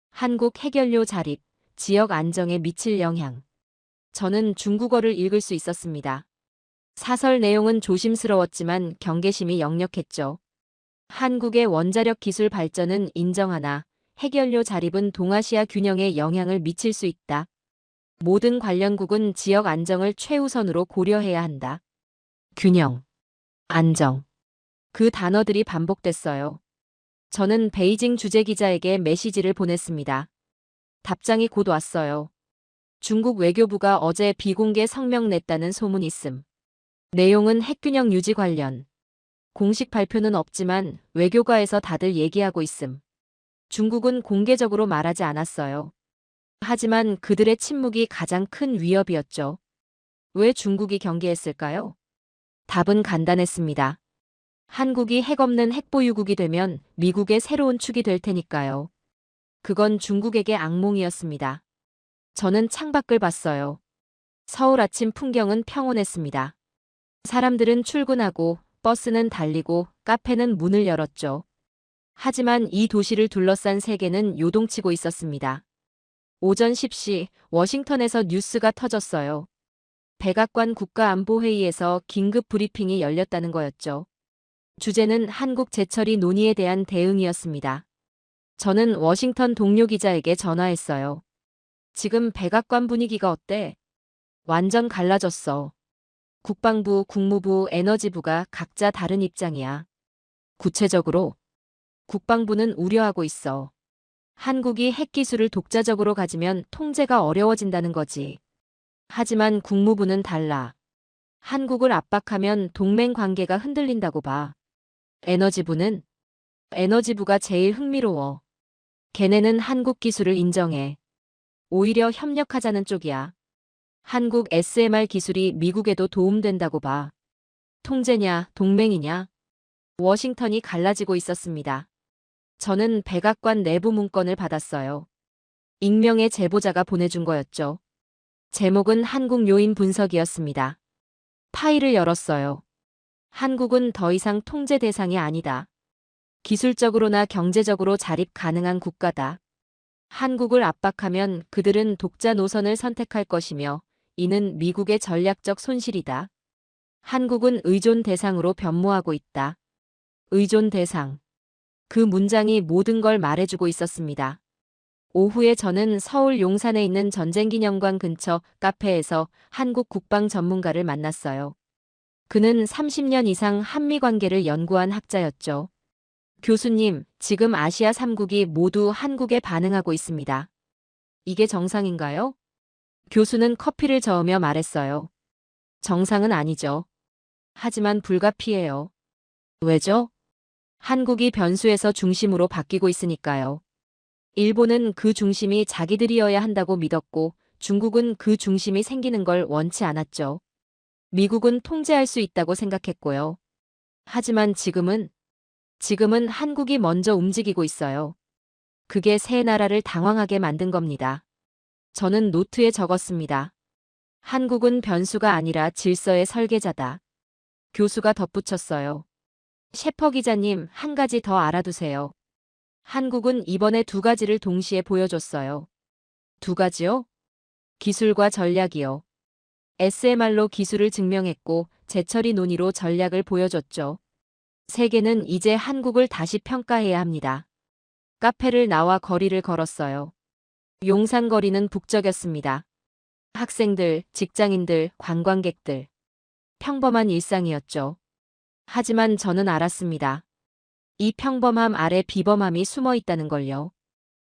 한국 핵연료 자립, 지역 안정에 미칠 영향. 저는 중국어를 읽을 수 있었습니다. 사설 내용은 조심스러웠지만 경계심이 역력했죠. 한국의 원자력 기술 발전은 인정하나 핵연료 자립은 동아시아 균형에 영향을 미칠 수 있다. 모든 관련국은 지역 안정을 최우선으로 고려해야 한다. 균형, 안정. 그 단어들이 반복됐어요. 저는 베이징 주재기자에게 메시지를 보냈습니다. 답장이 곧 왔어요. 중국 외교부가 어제 비공개 성명 냈다는 소문이 있음. 내용은 핵균형 유지 관련. 공식 발표는 없지만 외교가에서 다들 얘기하고 있음. 중국은 공개적으로 말하지 않았어요. 하지만 그들의 침묵이 가장 큰 위협이었죠. 왜 중국이 경계했을까요? 답은 간단했습니다. 한국이 핵 없는 핵보유국이 되면 미국의 새로운 축이 될 테니까요. 그건 중국에게 악몽이었습니다. 저는 창밖을 봤어요. 서울 아침 풍경은 평온했습니다. 사람들은 출근하고 버스는 달리고 카페는 문을 열었죠. 하지만 이 도시를 둘러싼 세계는 요동치고 있었습니다. 오전 10시 워싱턴에서 뉴스가 터졌어요. 백악관 국가안보회의에서 긴급 브리핑이 열렸다는 거였죠. 주제는 한국 재처리 논의에 대한 대응이었습니다. 저는 워싱턴 동료 기자에게 전화했어요. 지금 백악관 분위기가 어때? 완전 갈라졌어. 국방부, 국무부, 에너지부가 각자 다른 입장이야. 구체적으로 국방부는 우려하고 있어. 한국이 핵기술을 독자적으로 가지면 통제가 어려워진다는 거지. 하지만 국무부는 달라. 한국을 압박하면 동맹 관계가 흔들린다고 봐. 에너지부가 제일 흥미로워. 걔네는 한국 기술을 인정해. 오히려 협력하자는 쪽이야. 한국 SMR 기술이 미국에도 도움된다고 봐. 통제냐, 동맹이냐? 워싱턴이 갈라지고 있었습니다. 저는 백악관 내부 문건을 받았어요. 익명의 제보자가 보내준 거였죠. 제목은 한국 요인 분석이었습니다. 파일을 열었어요. 한국은 더 이상 통제 대상이 아니다. 기술적으로나 경제적으로 자립 가능한 국가다. 한국을 압박하면 그들은 독자 노선을 선택할 것이며 이는 미국의 전략적 손실이다. 한국은 의존 대상으로 변모하고 있다. 의존 대상. 그 문장이 모든 걸 말해주고 있었습니다. 오후에 저는 서울 용산에 있는 전쟁기념관 근처 카페에서 한국 국방 전문가를 만났어요. 그는 30년 이상 한미 관계를 연구한 학자였죠. 교수님, 지금 아시아 3국이 모두 한국에 반응하고 있습니다. 이게 정상인가요? 교수는 커피를 저으며 말했어요. 정상은 아니죠. 하지만 불가피해요. 왜죠? 한국이 변수에서 중심으로 바뀌고 있으니까요. 일본은 그 중심이 자기들이어야 한다고 믿었고, 중국은 그 중심이 생기는 걸 원치 않았죠. 미국은 통제할 수 있다고 생각했고요. 하지만 지금은 한국이 먼저 움직이고 있어요. 그게 새 나라를 당황하게 만든 겁니다. 저는 노트에 적었습니다. 한국은 변수가 아니라 질서의 설계자다. 교수가 덧붙였어요. 셰퍼 기자님, 한 가지 더 알아두세요. 한국은 이번에 두 가지를 동시에 보여줬어요. 두 가지요? 기술과 전략이요. SMR로 기술을 증명했고 재처리 논의로 전략을 보여줬죠. 세계는 이제 한국을 다시 평가해야 합니다. 카페를 나와 거리를 걸었어요. 용산 거리는 북적였습니다. 학생들, 직장인들, 관광객들. 평범한 일상이었죠. 하지만 저는 알았습니다. 이 평범함 아래 비범함이 숨어 있다는 걸요.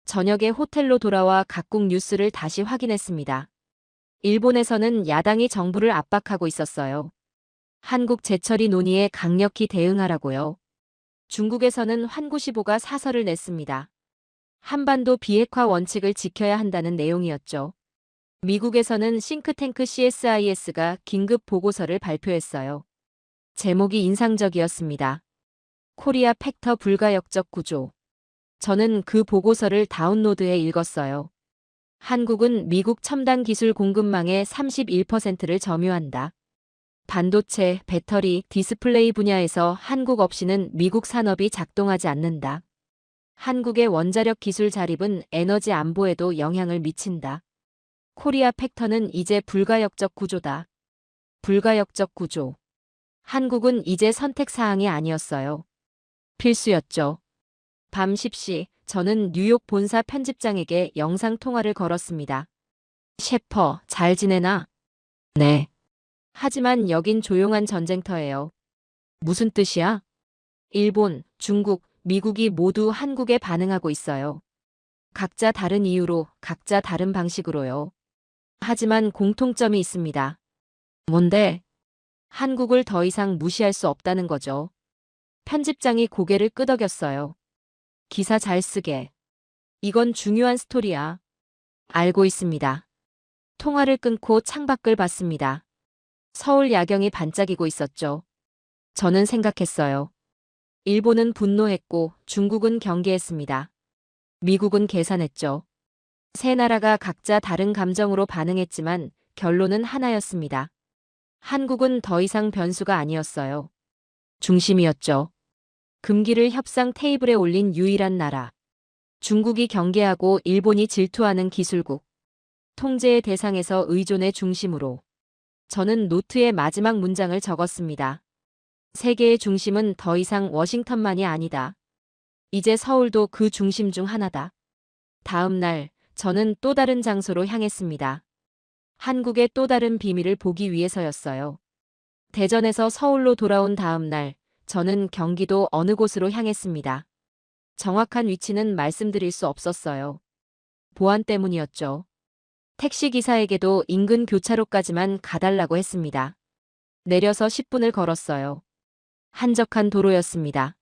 저녁에 호텔로 돌아와 각국 뉴스를 다시 확인했습니다. 일본에서는 야당이 정부를 압박하고 있었어요. 한국 재처리 논의에 강력히 대응하라고요. 중국에서는 환구시보가 사설을 냈습니다. 한반도 비핵화 원칙을 지켜야 한다는 내용이었죠. 미국에서는 싱크탱크 CSIS가 긴급 보고서를 발표했어요. 제목이 인상적이었습니다. 코리아 팩터 불가역적 구조. 저는 그 보고서를 다운로드해 읽었어요. 한국은 미국 첨단 기술 공급망의 31%를 점유한다. 반도체, 배터리, 디스플레이 분야에서 한국 없이는 미국 산업이 작동하지 않는다. 한국의 원자력 기술 자립은 에너지 안보에도 영향을 미친다. 코리아 팩터는 이제 불가역적 구조다. 불가역적 구조. 한국은 이제 선택사항이 아니었어요. 필수였죠. 밤 10시, 저는 뉴욕 본사 편집장에게 영상통화를 걸었습니다. 셰퍼, 잘 지내나? 네. 하지만 여긴 조용한 전쟁터예요. 무슨 뜻이야? 일본, 중국, 미국이 모두 한국에 반응하고 있어요. 각자 다른 이유로, 각자 다른 방식으로요. 하지만 공통점이 있습니다. 뭔데? 한국을 더 이상 무시할 수 없다는 거죠. 편집장이 고개를 끄덕였어요. 기사 잘 쓰게. 이건 중요한 스토리야. 알고 있습니다. 통화를 끊고 창밖을 봤습니다. 서울 야경이 반짝이고 있었죠. 저는 생각했어요. 일본은 분노했고 중국은 경계했습니다. 미국은 계산했죠. 세 나라가 각자 다른 감정으로 반응했지만 결론은 하나였습니다. 한국은 더 이상 변수가 아니었어요. 중심이었죠. 금기를 협상 테이블에 올린 유일한 나라. 중국이 경계하고 일본이 질투하는 기술국. 통제의 대상에서 의존의 중심으로. 저는 노트의 마지막 문장을 적었습니다. 세계의 중심은 더 이상 워싱턴만이 아니다. 이제 서울도 그 중심 중 하나다. 다음 날, 저는 또 다른 장소로 향했습니다. 한국의 또 다른 비밀을 보기 위해서였어요. 대전에서 서울로 돌아온 다음 날, 저는 경기도 어느 곳으로 향했습니다. 정확한 위치는 말씀드릴 수 없었어요. 보안 때문이었죠. 택시기사에게도 인근 교차로까지만 가달라고 했습니다. 내려서 10분을 걸었어요. 한적한 도로였습니다.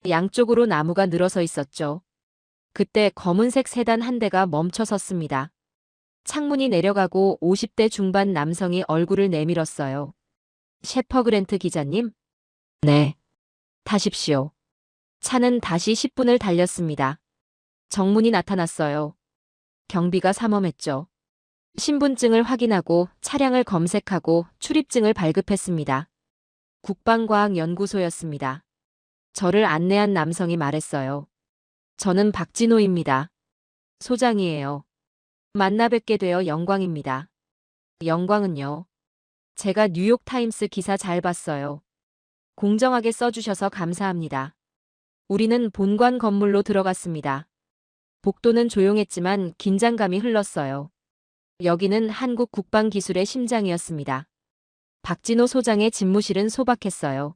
양쪽으로 나무가 늘어서 있었죠. 그때 검은색 세단 한 대가 멈춰 섰습니다. 창문이 내려가고 50대 중반 남성이 얼굴을 내밀었어요. 셰퍼 그랜트 기자님? 네. 타십시오. 차는 다시 10분을 달렸습니다. 정문이 나타났어요. 경비가 삼엄했죠. 신분증을 확인하고 차량을 검색하고 출입증을 발급했습니다. 국방과학연구소였습니다. 저를 안내한 남성이 말했어요. 저는 박진호입니다. 소장이에요. 만나 뵙게 되어 영광입니다. 영광은요. 제가 뉴욕타임스 기사 잘 봤어요. 공정하게 써주셔서 감사합니다. 우리는 본관 건물로 들어갔습니다. 복도는 조용했지만 긴장감이 흘렀어요. 여기는 한국 국방기술의 심장이었습니다. 박진호 소장의 집무실은 소박했어요.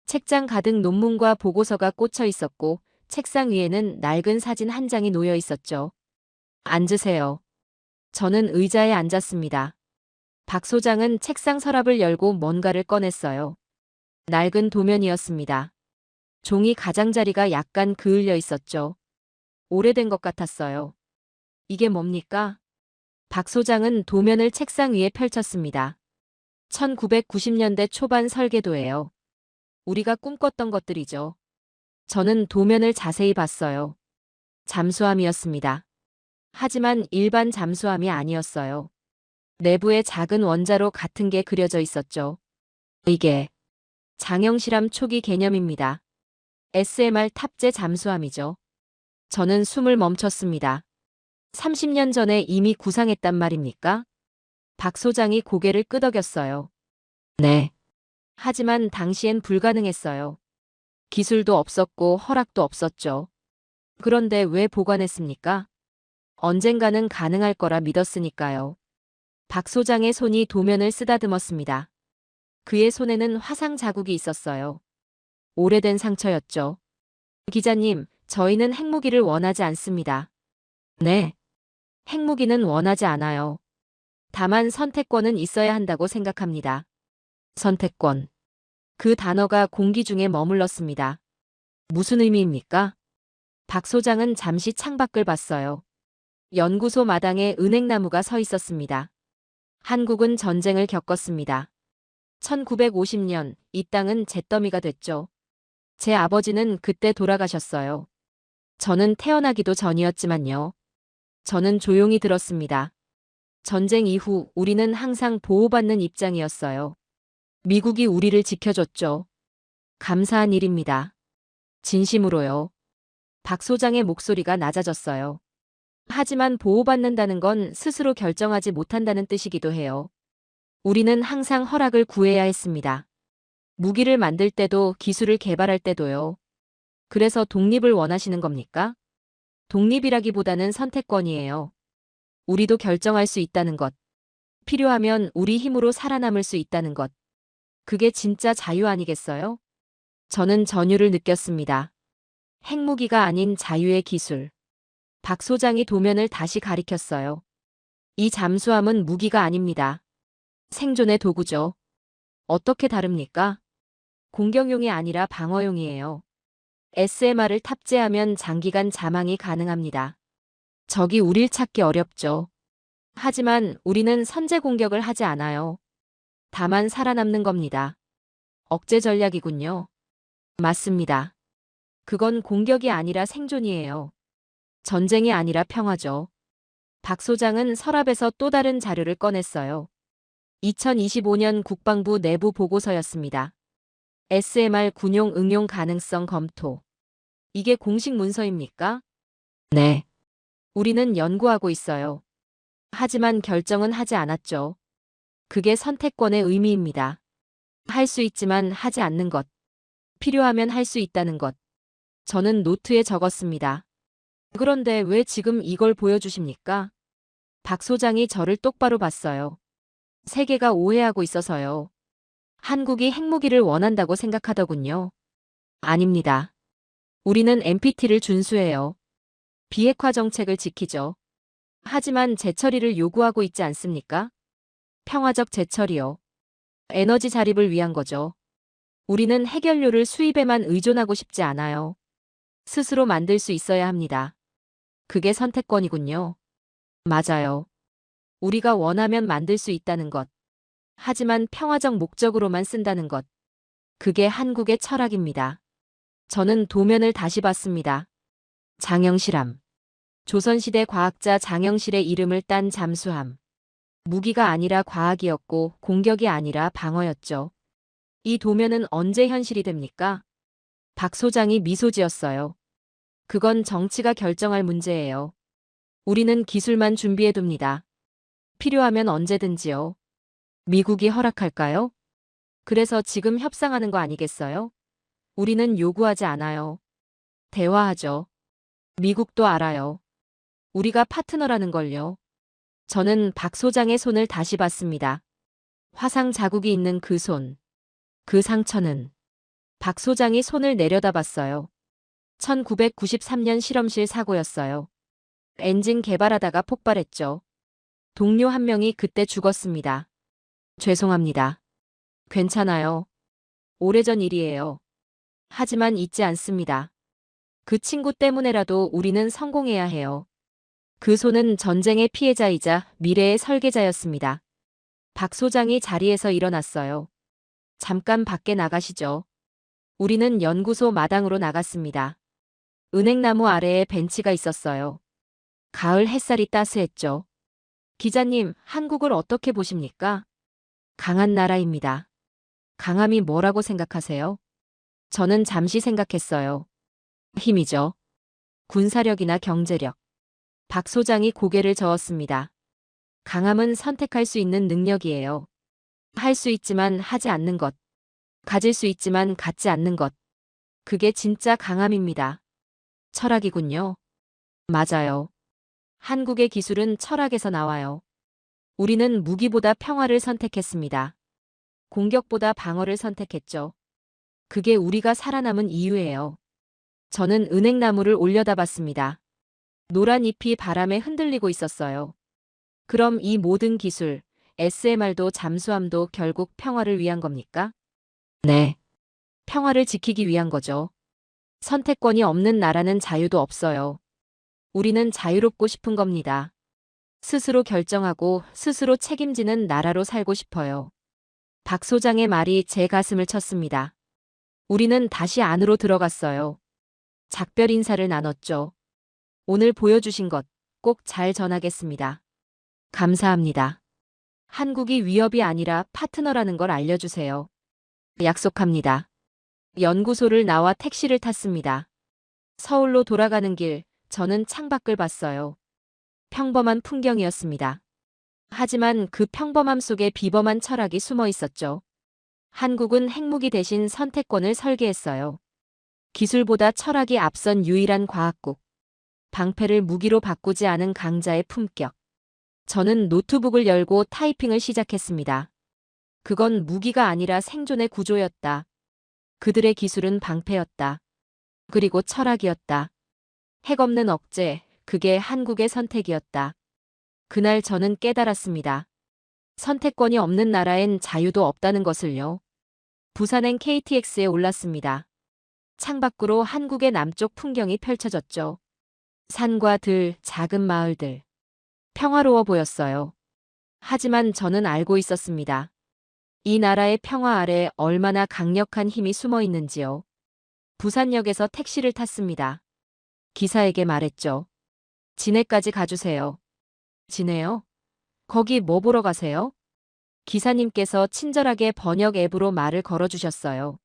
책장 가득 논문과 보고서가 꽂혀 있었고 책상 위에는 낡은 사진 한 장이 놓여 있었죠. 앉으세요. 저는 의자에 앉았습니다. 박 소장은 책상 서랍을 열고 뭔가를 꺼냈어요. 낡은 도면이었습니다. 종이 가장자리가 약간 그을려 있었죠. 오래된 것 같았어요. 이게 뭡니까? 박 소장은 도면을 책상 위에 펼쳤습니다. 1990년대 초반 설계도예요. 우리가 꿈꿨던 것들이죠. 저는 도면을 자세히 봤어요. 잠수함이었습니다. 하지만 일반 잠수함이 아니었어요. 내부에 작은 원자로 같은 게 그려져 있었죠. 이게 장영실함 초기 개념입니다. SMR 탑재 잠수함이죠. 저는 숨을 멈췄습니다. 30년 전에 이미 구상했단 말입니까? 박 소장이 고개를 끄덕였어요. 네. 하지만 당시엔 불가능했어요. 기술도 없었고 허락도 없었죠. 그런데 왜 보관했습니까? 언젠가는 가능할 거라 믿었으니까요. 박 소장의 손이 도면을 쓰다듬었습니다. 그의 손에는 화상 자국이 있었어요. 오래된 상처였죠. 기자님, 저희는 핵무기를 원하지 않습니다. 네. 핵무기는 원하지 않아요. 다만 선택권은 있어야 한다고 생각합니다. 선택권. 그 단어가 공기 중에 머물렀습니다. 무슨 의미입니까? 박 소장은 잠시 창밖을 봤어요. 연구소 마당에 은행나무가 서 있었습니다. 한국은 전쟁을 겪었습니다. 1950년 이 땅은 잿더미가 됐죠. 제 아버지는 그때 돌아가셨어요. 저는 태어나기도 전이었지만요. 저는 조용히 들었습니다. 전쟁 이후 우리는 항상 보호받는 입장이었어요. 미국이 우리를 지켜줬죠. 감사한 일입니다. 진심으로요. 박 소장의 목소리가 낮아졌어요. 하지만 보호받는다는 건 스스로 결정하지 못한다는 뜻이기도 해요. 우리는 항상 허락을 구해야 했습니다. 무기를 만들 때도 기술을 개발할 때도요. 그래서 독립을 원하시는 겁니까? 독립이라기보다는 선택권이에요. 우리도 결정할 수 있다는 것. 필요하면 우리 힘으로 살아남을 수 있다는 것. 그게 진짜 자유 아니겠어요? 저는 전율을 느꼈습니다. 핵무기가 아닌 자유의 기술. 박 소장이 도면을 다시 가리켰어요. 이 잠수함은 무기가 아닙니다. 생존의 도구죠. 어떻게 다릅니까? 공격용이 아니라 방어용이에요. SMR을 탑재하면 장기간 잠항이 가능합니다. 적이 우릴 찾기 어렵죠. 하지만 우리는 선제 공격을 하지 않아요. 다만 살아남는 겁니다. 억제 전략이군요. 맞습니다. 그건 공격이 아니라 생존이에요. 전쟁이 아니라 평화죠. 박 소장은 서랍에서 또 다른 자료를 꺼냈어요. 2025년 국방부 내부 보고서였습니다. SMR 군용 응용 가능성 검토. 이게 공식 문서입니까? 네. 우리는 연구하고 있어요. 하지만 결정은 하지 않았죠. 그게 선택권의 의미입니다. 할 수 있지만 하지 않는 것. 필요하면 할 수 있다는 것. 저는 노트에 적었습니다. 그런데 왜 지금 이걸 보여주십니까? 박 소장이 저를 똑바로 봤어요. 세계가 오해하고 있어서요. 한국이 핵무기를 원한다고 생각하더군요. 아닙니다. 우리는 NPT를 준수해요. 비핵화 정책을 지키죠. 하지만 재처리를 요구하고 있지 않습니까? 평화적 재처리요. 에너지 자립을 위한 거죠. 우리는 핵연료를 수입에만 의존하고 싶지 않아요. 스스로 만들 수 있어야 합니다. 그게 선택권이군요. 맞아요. 우리가 원하면 만들 수 있다는 것. 하지만 평화적 목적으로만 쓴다는 것. 그게 한국의 철학입니다. 저는 도면을 다시 봤습니다. 장영실함. 조선시대 과학자 장영실의 이름을 딴 잠수함. 무기가 아니라 과학이었고 공격이 아니라 방어였죠. 이 도면은 언제 현실이 됩니까? 박 소장이 미소 지었어요. 그건 정치가 결정할 문제예요. 우리는 기술만 준비해둡니다. 필요하면 언제든지요. 미국이 허락할까요? 그래서 지금 협상하는 거 아니겠어요? 우리는 요구하지 않아요. 대화하죠. 미국도 알아요. 우리가 파트너라는 걸요. 저는 박 소장의 손을 다시 봤습니다. 화상 자국이 있는 그 손. 그 상처는 박 소장이 손을 내려다봤어요. 1993년 실험실 사고였어요. 엔진 개발하다가 폭발했죠. 동료 한 명이 그때 죽었습니다. 죄송합니다. 괜찮아요. 오래전 일이에요. 하지만 잊지 않습니다. 그 친구 때문에라도 우리는 성공해야 해요. 그 손은 전쟁의 피해자이자 미래의 설계자였습니다. 박 소장이 자리에서 일어났어요. 잠깐 밖에 나가시죠. 우리는 연구소 마당으로 나갔습니다. 은행나무 아래에 벤치가 있었어요. 가을 햇살이 따스했죠. 기자님, 한국을 어떻게 보십니까? 강한 나라입니다. 강함이 뭐라고 생각하세요? 저는 잠시 생각했어요. 힘이죠. 군사력이나 경제력. 박 소장이 고개를 저었습니다. 강함은 선택할 수 있는 능력이에요. 할 수 있지만 하지 않는 것. 가질 수 있지만 갖지 않는 것. 그게 진짜 강함입니다. 철학이군요. 맞아요. 한국의 기술은 철학에서 나와요. 우리는 무기보다 평화를 선택했습니다. 공격보다 방어를 선택했죠. 그게 우리가 살아남은 이유예요. 저는 은행나무를 올려다봤습니다. 노란 잎이 바람에 흔들리고 있었어요. 그럼 이 모든 기술, SMR도 잠수함도 결국 평화를 위한 겁니까? 네. 평화를 지키기 위한 거죠. 선택권이 없는 나라는 자유도 없어요. 우리는 자유롭고 싶은 겁니다. 스스로 결정하고 스스로 책임지는 나라로 살고 싶어요. 박 소장의 말이 제 가슴을 쳤습니다. 우리는 다시 안으로 들어갔어요. 작별 인사를 나눴죠. 오늘 보여주신 것 꼭 잘 전하겠습니다. 감사합니다. 한국이 위협이 아니라 파트너라는 걸 알려주세요. 약속합니다. 연구소를 나와 택시를 탔습니다. 서울로 돌아가는 길, 저는 창밖을 봤어요. 평범한 풍경이었습니다. 하지만 그 평범함 속에 비범한 철학이 숨어 있었죠. 한국은 핵무기 대신 선택권을 설계했어요. 기술보다 철학이 앞선 유일한 과학국. 방패를 무기로 바꾸지 않은 강자의 품격. 저는 노트북을 열고 타이핑을 시작했습니다. 그건 무기가 아니라 생존의 구조였다. 그들의 기술은 방패였다. 그리고 철학이었다. 핵 없는 억제, 그게 한국의 선택이었다. 그날 저는 깨달았습니다. 선택권이 없는 나라엔 자유도 없다는 것을요. 부산행 KTX에 올랐습니다. 창밖으로 한국의 남쪽 풍경이 펼쳐졌죠. 산과 들, 작은 마을들. 평화로워 보였어요. 하지만 저는 알고 있었습니다. 이 나라의 평화 아래 얼마나 강력한 힘이 숨어 있는지요. 부산역에서 택시를 탔습니다. 기사에게 말했죠. 진해까지 가주세요. 진해요? 거기 뭐 보러 가세요? 기사님께서 친절하게 번역 앱으로 말을 걸어주셨어요.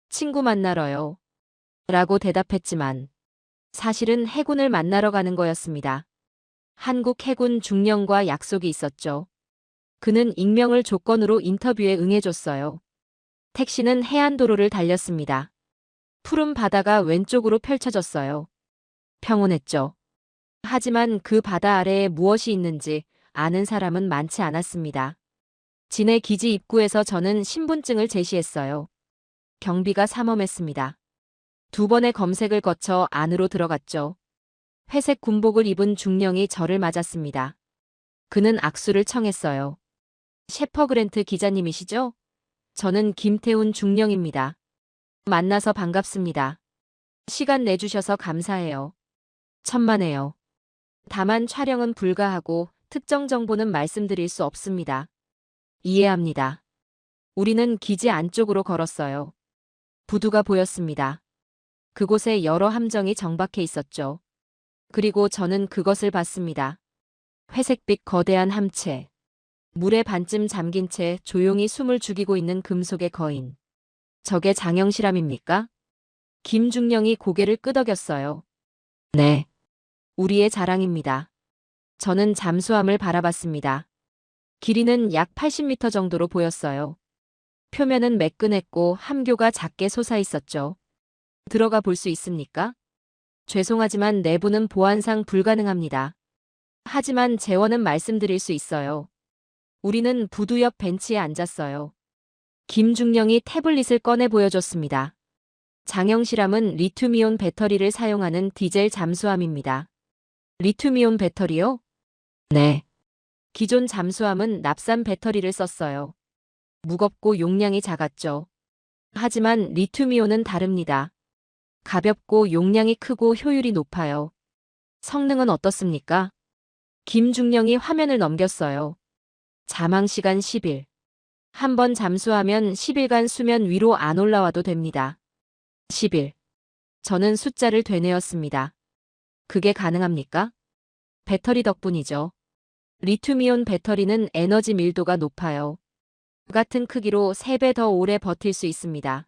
친구 만나러요. 라고 대답했지만 사실은 해군을 만나러 가는 거였습니다. 한국 해군 중령과 약속이 있었죠. 그는 익명을 조건으로 인터뷰에 응해줬어요. 택시는 해안도로를 달렸습니다. 푸른 바다가 왼쪽으로 펼쳐졌어요. 평온했죠. 하지만 그 바다 아래에 무엇이 있는지 아는 사람은 많지 않았습니다. 진해 기지 입구에서 저는 신분증을 제시했어요. 경비가 삼엄했습니다. 2번의 검색을 거쳐 안으로 들어갔죠. 회색 군복을 입은 중령이 저를 맞았습니다. 그는 악수를 청했어요. 셰퍼 그랜트 기자님이시죠? 저는 김태훈 중령입니다. 만나서 반갑습니다. 시간 내주셔서 감사해요. 천만에요. 다만 촬영은 불가하고 특정 정보는 말씀드릴 수 없습니다. 이해합니다. 우리는 기지 안쪽으로 걸었어요. 부두가 보였습니다. 그곳에 여러 함정이 정박해 있었죠. 그리고 저는 그것을 봤습니다. 회색빛 거대한 함체. 물에 반쯤 잠긴 채 조용히 숨을 죽이고 있는 금속의 거인. 저게 장영실함입니까? 김중령이 고개를 끄덕였어요. 네. 우리의 자랑입니다. 저는 잠수함을 바라봤습니다. 길이는 약 80m 정도로 보였어요. 표면은 매끈했고 함교가 작게 솟아 있었죠. 들어가 볼 수 있습니까? 죄송하지만 내부는 보안상 불가능합니다. 하지만 재원은 말씀드릴 수 있어요. 우리는 부두 옆 벤치에 앉았어요. 김중령이 태블릿을 꺼내 보여줬습니다. 장영실함은 리튬이온 배터리를 사용하는 디젤 잠수함입니다. 리튬이온 배터리요? 네. 기존 잠수함은 납산 배터리를 썼어요. 무겁고 용량이 작았죠. 하지만 리튬이온은 다릅니다. 가볍고 용량이 크고 효율이 높아요. 성능은 어떻습니까? 김중령이 화면을 넘겼어요. 자망시간 10일. 한 번 잠수하면 10일간 수면 위로 안 올라와도 됩니다. 10일. 저는 숫자를 되뇌었습니다. 그게 가능합니까? 배터리 덕분이죠. 리튬이온 배터리는 에너지 밀도가 높아요. 같은 크기로 3배 더 오래 버틸 수 있습니다.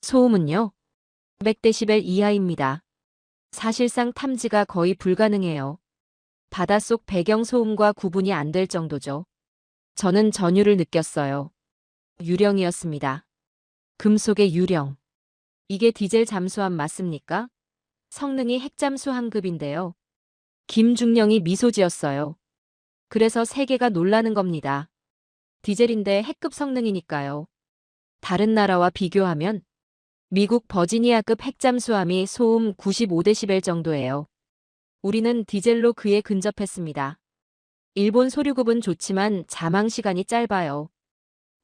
소음은요? 100데시벨 이하입니다. 사실상 탐지가 거의 불가능해요. 바닷속 배경 소음과 구분이 안 될 정도죠. 저는 전율을 느꼈어요. 유령이었습니다. 금속의 유령. 이게 디젤 잠수함 맞습니까? 성능이 핵잠수함급인데요. 김중령이 미소 지었어요. 그래서 세계가 놀라는 겁니다. 디젤인데 핵급 성능이니까요. 다른 나라와 비교하면 미국 버지니아급 핵잠수함이 소음 95데시벨 정도예요. 우리는 디젤로 그에 근접했습니다. 일본 소류급은 좋지만 자망 시간이 짧아요.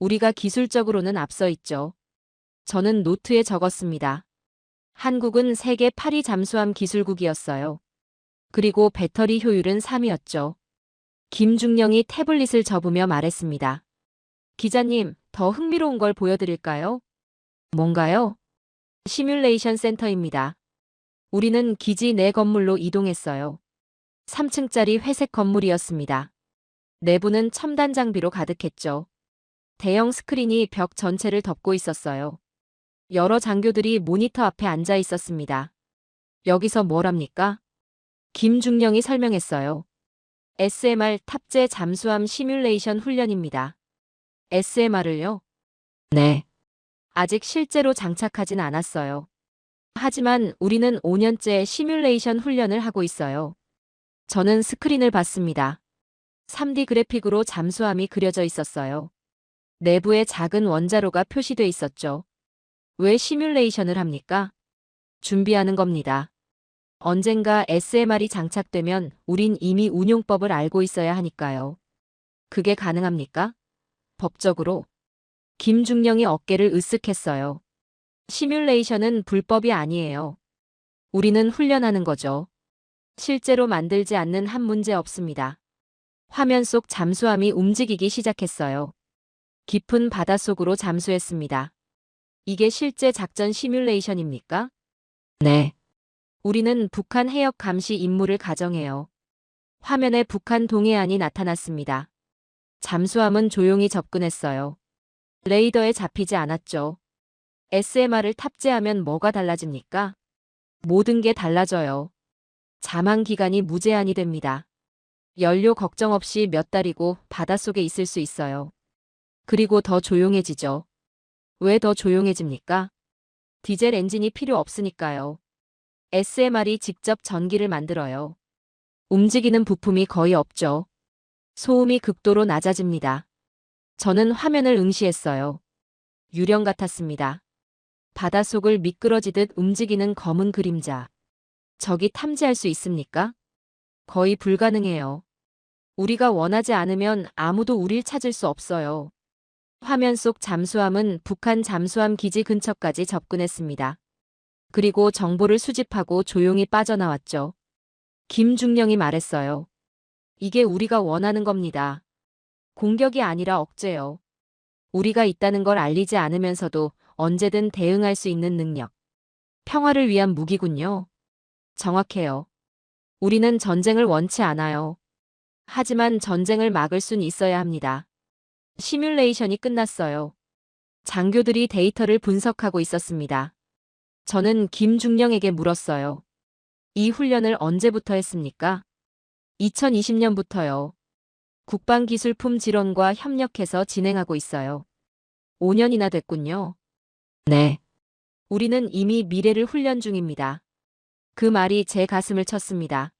우리가 기술적으로는 앞서 있죠. 저는 노트에 적었습니다. 한국은 세계 8위 잠수함 기술국이었어요. 그리고 배터리 효율은 3위였죠. 김중령이 태블릿을 접으며 말했습니다. 기자님, 더 흥미로운 걸 보여드릴까요? 뭔가요? 시뮬레이션 센터입니다. 우리는 기지 내 건물로 이동했어요. 3층짜리 회색 건물이었습니다. 내부는 첨단 장비로 가득했죠. 대형 스크린이 벽 전체를 덮고 있었어요. 여러 장교들이 모니터 앞에 앉아 있었습니다. 여기서 뭘 합니까? 김중령이 설명했어요. SMR 탑재 잠수함 시뮬레이션 훈련입니다. SMR을요? 네. 아직 실제로 장착하진 않았어요. 하지만 우리는 5년째 시뮬레이션 훈련을 하고 있어요. 저는 스크린을 봤습니다. 3D 그래픽으로 잠수함이 그려져 있었어요. 내부에 작은 원자로가 표시돼 있었죠. 왜 시뮬레이션을 합니까? 준비하는 겁니다. 언젠가 SMR이 장착되면 우린 이미 운용법을 알고 있어야 하니까요. 그게 가능합니까? 법적으로. 김중령이 어깨를 으쓱했어요. 시뮬레이션은 불법이 아니에요. 우리는 훈련하는 거죠. 실제로 만들지 않는 한 문제 없습니다. 화면 속 잠수함이 움직이기 시작했어요. 깊은 바닷속으로 잠수했습니다. 이게 실제 작전 시뮬레이션입니까? 네. 우리는 북한 해역 감시 임무를 가정해요. 화면에 북한 동해안이 나타났습니다. 잠수함은 조용히 접근했어요. 레이더에 잡히지 않았죠. SMR을 탑재하면 뭐가 달라집니까? 모든 게 달라져요. 자망 기간이 무제한이 됩니다. 연료 걱정 없이 몇 달이고 바닷속에 있을 수 있어요. 그리고 더 조용해지죠. 왜 더 조용해집니까? 디젤 엔진이 필요 없으니까요. SMR이 직접 전기를 만들어요. 움직이는 부품이 거의 없죠. 소음이 극도로 낮아집니다. 저는 화면을 응시했어요. 유령 같았습니다. 바닷속을 미끄러지듯 움직이는 검은 그림자. 저기 탐지할 수 있습니까? 거의 불가능해요. 우리가 원하지 않으면 아무도 우릴 찾을 수 없어요. 화면 속 잠수함은 북한 잠수함 기지 근처까지 접근했습니다. 그리고 정보를 수집하고 조용히 빠져나왔죠. 김중령이 말했어요. 이게 우리가 원하는 겁니다. 공격이 아니라 억제요. 우리가 있다는 걸 알리지 않으면서도 언제든 대응할 수 있는 능력. 평화를 위한 무기군요. 정확해요. 우리는 전쟁을 원치 않아요. 하지만 전쟁을 막을 순 있어야 합니다. 시뮬레이션이 끝났어요. 장교들이 데이터를 분석하고 있었습니다. 저는 김중령에게 물었어요. 이 훈련을 언제부터 했습니까? 2020년부터요. 국방기술품 지원과 협력해서 진행하고 있어요. 5년이나 됐군요. 네. 우리는 이미 미래를 훈련 중입니다. 그 말이 제 가슴을 쳤습니다.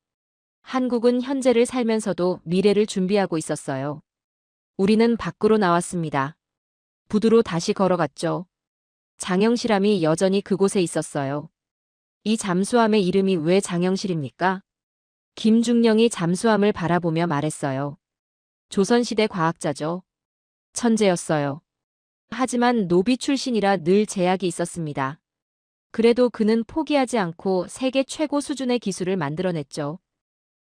한국은 현재를 살면서도 미래를 준비하고 있었어요. 우리는 밖으로 나왔습니다. 부두로 다시 걸어갔죠. 장영실함이 여전히 그곳에 있었어요. 이 잠수함의 이름이 왜 장영실입니까? 김중령이 잠수함을 바라보며 말했어요. 조선시대 과학자죠. 천재였어요. 하지만 노비 출신이라 늘 제약이 있었습니다. 그래도 그는 포기하지 않고 세계 최고 수준의 기술을 만들어냈죠.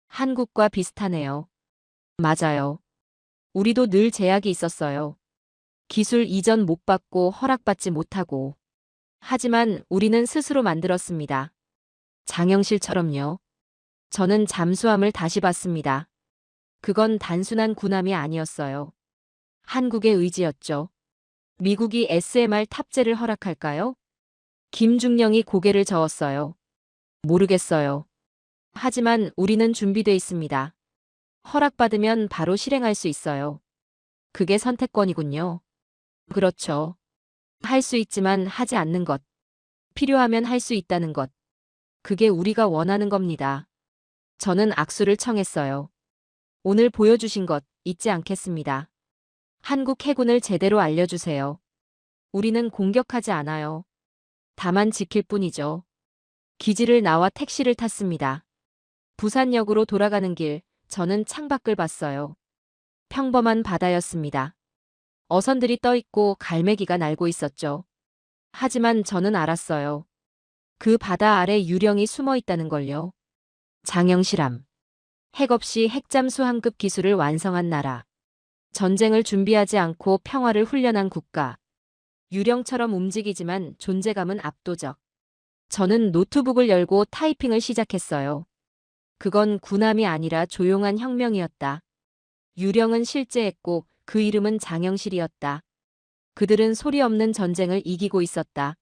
한국과 비슷하네요. 맞아요. 우리도 늘 제약이 있었어요. 기술 이전 못 받고 허락받지 못하고. 하지만 우리는 스스로 만들었습니다. 장영실처럼요. 저는 잠수함을 다시 봤습니다. 그건 단순한 군함이 아니었어요. 한국의 의지였죠. 미국이 SMR 탑재를 허락할까요? 김중령이 고개를 저었어요. 모르겠어요. 하지만 우리는 준비돼 있습니다. 허락받으면 바로 실행할 수 있어요. 그게 선택권이군요. 그렇죠. 할 수 있지만 하지 않는 것. 필요하면 할 수 있다는 것. 그게 우리가 원하는 겁니다. 저는 악수를 청했어요. 오늘 보여주신 것 잊지 않겠습니다. 한국 해군을 제대로 알려주세요. 우리는 공격하지 않아요. 다만 지킬 뿐이죠. 기지를 나와 택시를 탔습니다. 부산역으로 돌아가는 길, 저는 창밖을 봤어요. 평범한 바다였습니다. 어선들이 떠있고 갈매기가 날고 있었죠. 하지만 저는 알았어요. 그 바다 아래 유령이 숨어 있다는 걸요. 장영실함. 핵 없이 핵잠수함급 기술을 완성한 나라. 전쟁을 준비하지 않고 평화를 훈련한 국가. 유령처럼 움직이지만 존재감은 압도적. 저는 노트북을 열고 타이핑을 시작했어요. 그건 군함이 아니라 조용한 혁명이었다. 유령은 실제했고 그 이름은 장영실이었다. 그들은 소리 없는 전쟁을 이기고 있었다.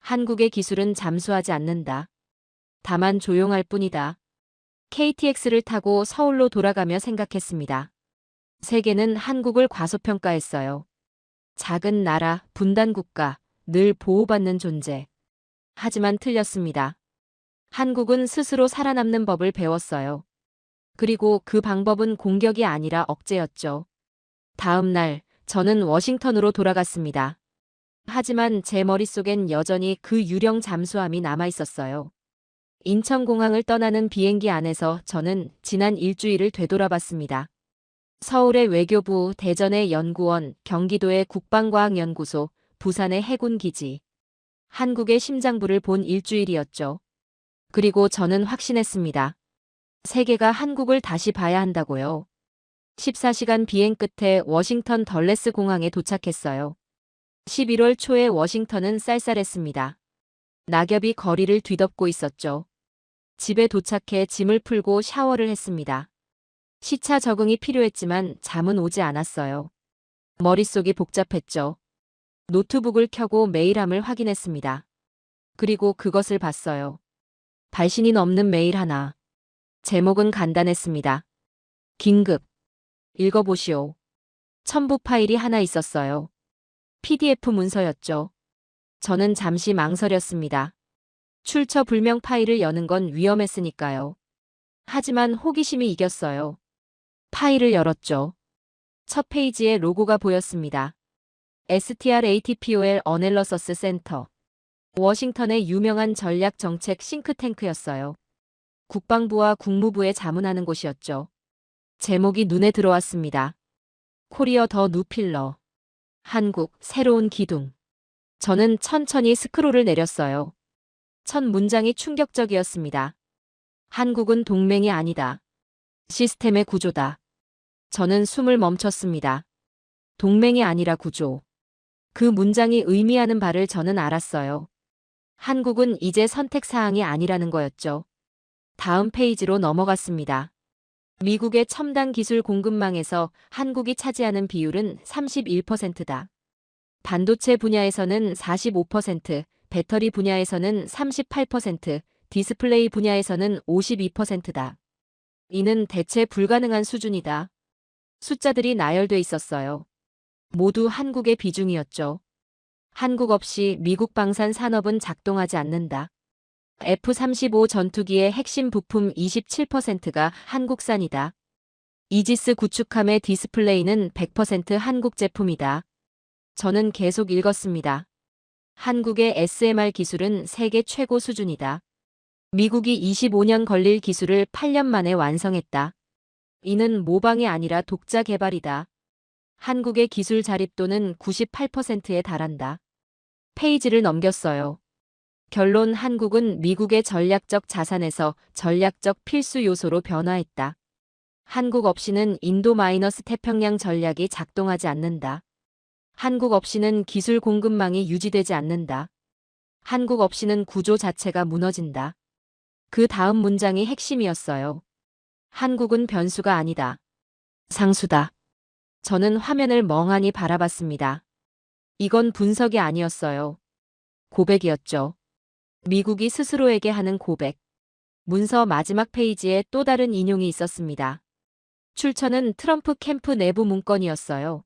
한국의 기술은 잠수하지 않는다. 다만 조용할 뿐이다. KTX를 타고 서울로 돌아가며 생각했습니다. 세계는 한국을 과소평가했어요. 작은 나라, 분단 국가, 늘 보호받는 존재. 하지만 틀렸습니다. 한국은 스스로 살아남는 법을 배웠어요. 그리고 그 방법은 공격이 아니라 억제였죠. 다음 날, 저는 워싱턴으로 돌아갔습니다. 하지만 제 머릿속엔 여전히 그 유령 잠수함이 남아 있었어요. 인천공항을 떠나는 비행기 안에서 저는 지난 일주일을 되돌아봤습니다. 서울의 외교부, 대전의 연구원, 경기도의 국방과학연구소, 부산의 해군기지. 한국의 심장부를 본 일주일이었죠. 그리고 저는 확신했습니다. 세계가 한국을 다시 봐야 한다고요. 14시간 비행 끝에 워싱턴 덜레스 공항에 도착했어요. 11월 초에 워싱턴은 쌀쌀했습니다. 낙엽이 거리를 뒤덮고 있었죠. 집에 도착해 짐을 풀고 샤워를 했습니다. 시차 적응이 필요했지만 잠은 오지 않았어요. 머릿속이 복잡했죠. 노트북을 켜고 메일함을 확인했습니다. 그리고 그것을 봤어요. 발신인 없는 메일 하나. 제목은 간단했습니다. 긴급. 읽어보시오. 첨부 파일이 하나 있었어요. PDF 문서였죠. 저는 잠시 망설였습니다. 출처 불명 파일을 여는 건 위험했으니까요. 하지만 호기심이 이겼어요. 파일을 열었죠. 첫 페이지에 로고가 보였습니다. STRATPOL 어널러서스 센터. 워싱턴의 유명한 전략정책 싱크탱크였어요. 국방부와 국무부에 자문하는 곳이었죠. 제목이 눈에 들어왔습니다. 코리어 더 누필러. 한국, 새로운 기둥. 저는 천천히 스크롤을 내렸어요. 첫 문장이 충격적이었습니다. 한국은 동맹이 아니다. 시스템의 구조다. 저는 숨을 멈췄습니다. 동맹이 아니라 구조. 그 문장이 의미하는 바를 저는 알았어요. 한국은 이제 선택사항이 아니라는 거였죠. 다음 페이지로 넘어갔습니다. 미국의 첨단 기술 공급망에서 한국이 차지하는 비율은 31%다. 반도체 분야에서는 45%, 배터리 분야에서는 38%, 디스플레이 분야에서는 52%다. 이는 대체 불가능한 수준이다. 숫자들이 나열돼 있었어요. 모두 한국의 비중이었죠. 한국 없이 미국 방산 산업은 작동하지 않는다. F-35 전투기의 핵심 부품 27%가 한국산이다. 이지스 구축함의 디스플레이는 100% 한국 제품이다. 저는 계속 읽었습니다. 한국의 SMR 기술은 세계 최고 수준이다. 미국이 25년 걸릴 기술을 8년 만에 완성했다. 이는 모방이 아니라 독자 개발이다. 한국의 기술 자립도는 98%에 달한다. 페이지를 넘겼어요. 결론 한국은 미국의 전략적 자산에서 전략적 필수 요소로 변화했다. 한국 없이는 인도-태평양 전략이 작동하지 않는다. 한국 없이는 기술 공급망이 유지되지 않는다. 한국 없이는 구조 자체가 무너진다. 그 다음 문장이 핵심이었어요. 한국은 변수가 아니다. 상수다. 저는 화면을 멍하니 바라봤습니다. 이건 분석이 아니었어요. 고백이었죠. 미국이 스스로에게 하는 고백. 문서 마지막 페이지에 또 다른 인용이 있었습니다. 출처는 트럼프 캠프 내부 문건이었어요.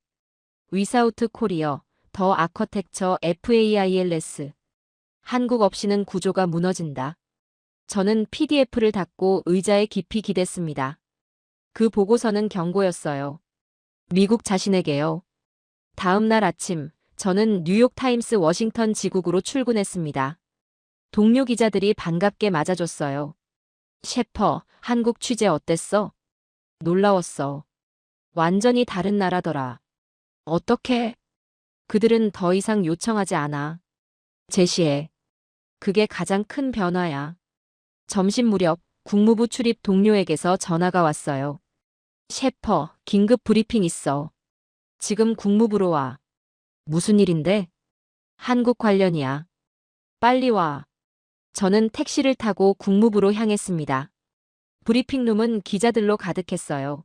위사우트 코리어, 더 아커텍처 FAILS. 한국 없이는 구조가 무너진다. 저는 PDF를 닫고 의자에 깊이 기댔습니다. 그 보고서는 경고였어요. 미국 자신에게요. 다음 날 아침, 저는 뉴욕타임스 워싱턴 지국으로 출근했습니다. 동료 기자들이 반갑게 맞아줬어요. 셰퍼, 한국 취재 어땠어? 놀라웠어. 완전히 다른 나라더라. 어떻게? 그들은 더 이상 요청하지 않아. 제시해. 그게 가장 큰 변화야. 점심 무렵 국무부 출입 동료에게서 전화가 왔어요. 셰퍼, 긴급 브리핑 있어. 지금 국무부로 와. 무슨 일인데? 한국 관련이야. 빨리 와. 저는 택시를 타고 국무부로 향했습니다. 브리핑룸은 기자들로 가득했어요.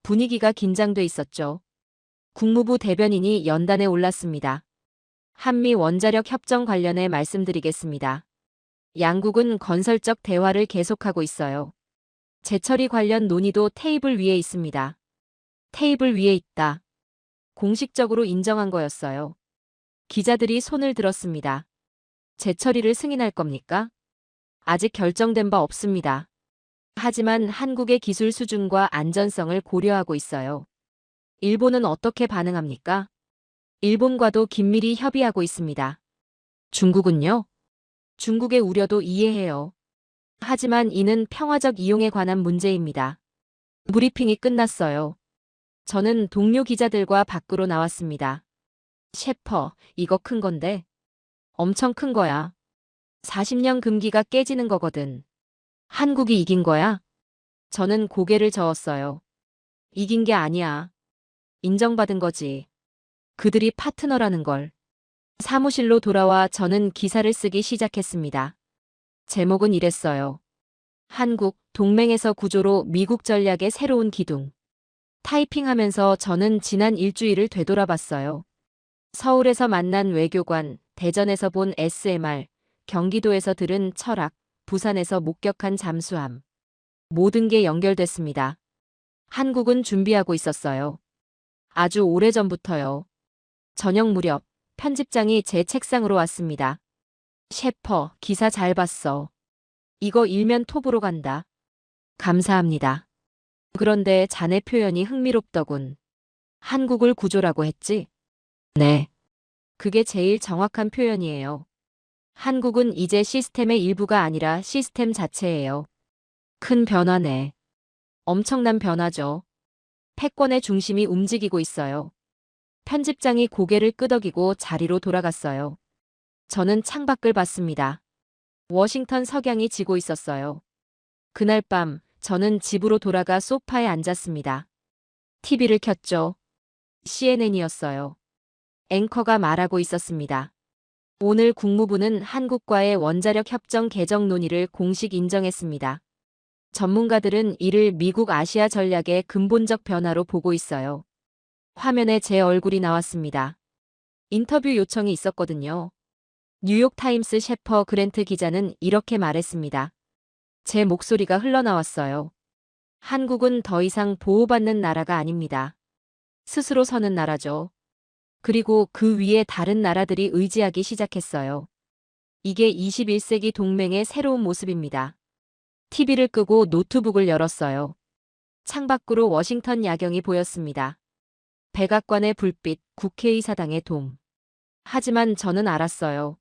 분위기가 긴장돼 있었죠. 국무부 대변인이 연단에 올랐습니다. 한미 원자력 협정 관련해 말씀드리겠습니다. 양국은 건설적 대화를 계속하고 있어요. 재처리 관련 논의도 테이블 위에 있습니다. 테이블 위에 있다. 공식적으로 인정한 거였어요. 기자들이 손을 들었습니다. 재처리를 승인할 겁니까? 아직 결정된 바 없습니다. 하지만 한국의 기술 수준과 안전성을 고려하고 있어요. 일본은 어떻게 반응합니까? 일본과도 긴밀히 협의하고 있습니다. 중국은요? 중국의 우려도 이해해요. 하지만 이는 평화적 이용에 관한 문제입니다. 브리핑이 끝났어요. 저는 동료 기자들과 밖으로 나왔습니다. 셰퍼, 이거 큰 건데. 엄청 큰 거야. 40년 금기가 깨지는 거거든. 한국이 이긴 거야? 저는 고개를 저었어요. 이긴 게 아니야. 인정받은 거지. 그들이 파트너라는 걸. 사무실로 돌아와 저는 기사를 쓰기 시작했습니다. 제목은 이랬어요. 한국, 동맹에서 구조로 미국 전략의 새로운 기둥. 타이핑하면서 저는 지난 일주일을 되돌아봤어요. 서울에서 만난 외교관, 대전에서 본 SMR, 경기도에서 들은 철학, 부산에서 목격한 잠수함. 모든 게 연결됐습니다. 한국은 준비하고 있었어요. 아주 오래전부터요. 저녁 무렵 편집장이 제 책상으로 왔습니다. 셰퍼, 기사 잘 봤어. 이거 일면 톱으로 간다. 감사합니다. 그런데 자네 표현이 흥미롭더군. 한국을 구조라고 했지? 네. 그게 제일 정확한 표현이에요. 한국은 이제 시스템의 일부가 아니라 시스템 자체예요. 큰 변화네. 엄청난 변화죠. 패권의 중심이 움직이고 있어요. 편집장이 고개를 끄덕이고 자리로 돌아갔어요. 저는 창밖을 봤습니다. 워싱턴 석양이 지고 있었어요. 그날 밤 저는 집으로 돌아가 소파에 앉았습니다. TV를 켰죠. CNN이었어요. 앵커가 말하고 있었습니다. 오늘 국무부는 한국과의 원자력 협정 개정 논의를 공식 인정했습니다. 전문가들은 이를 미국 아시아 전략의 근본적 변화로 보고 있어요. 화면에 제 얼굴이 나왔습니다. 인터뷰 요청이 있었거든요. 뉴욕타임스 셰퍼 그랜트 기자는 이렇게 말했습니다. 제 목소리가 흘러나왔어요. 한국은 더 이상 보호받는 나라가 아닙니다. 스스로 서는 나라죠. 그리고 그 위에 다른 나라들이 의지하기 시작했어요. 이게 21세기 동맹의 새로운 모습입니다. TV를 끄고 노트북을 열었어요. 창밖으로 워싱턴 야경이 보였습니다. 백악관의 불빛, 국회의사당의 돔. 하지만 저는 알았어요.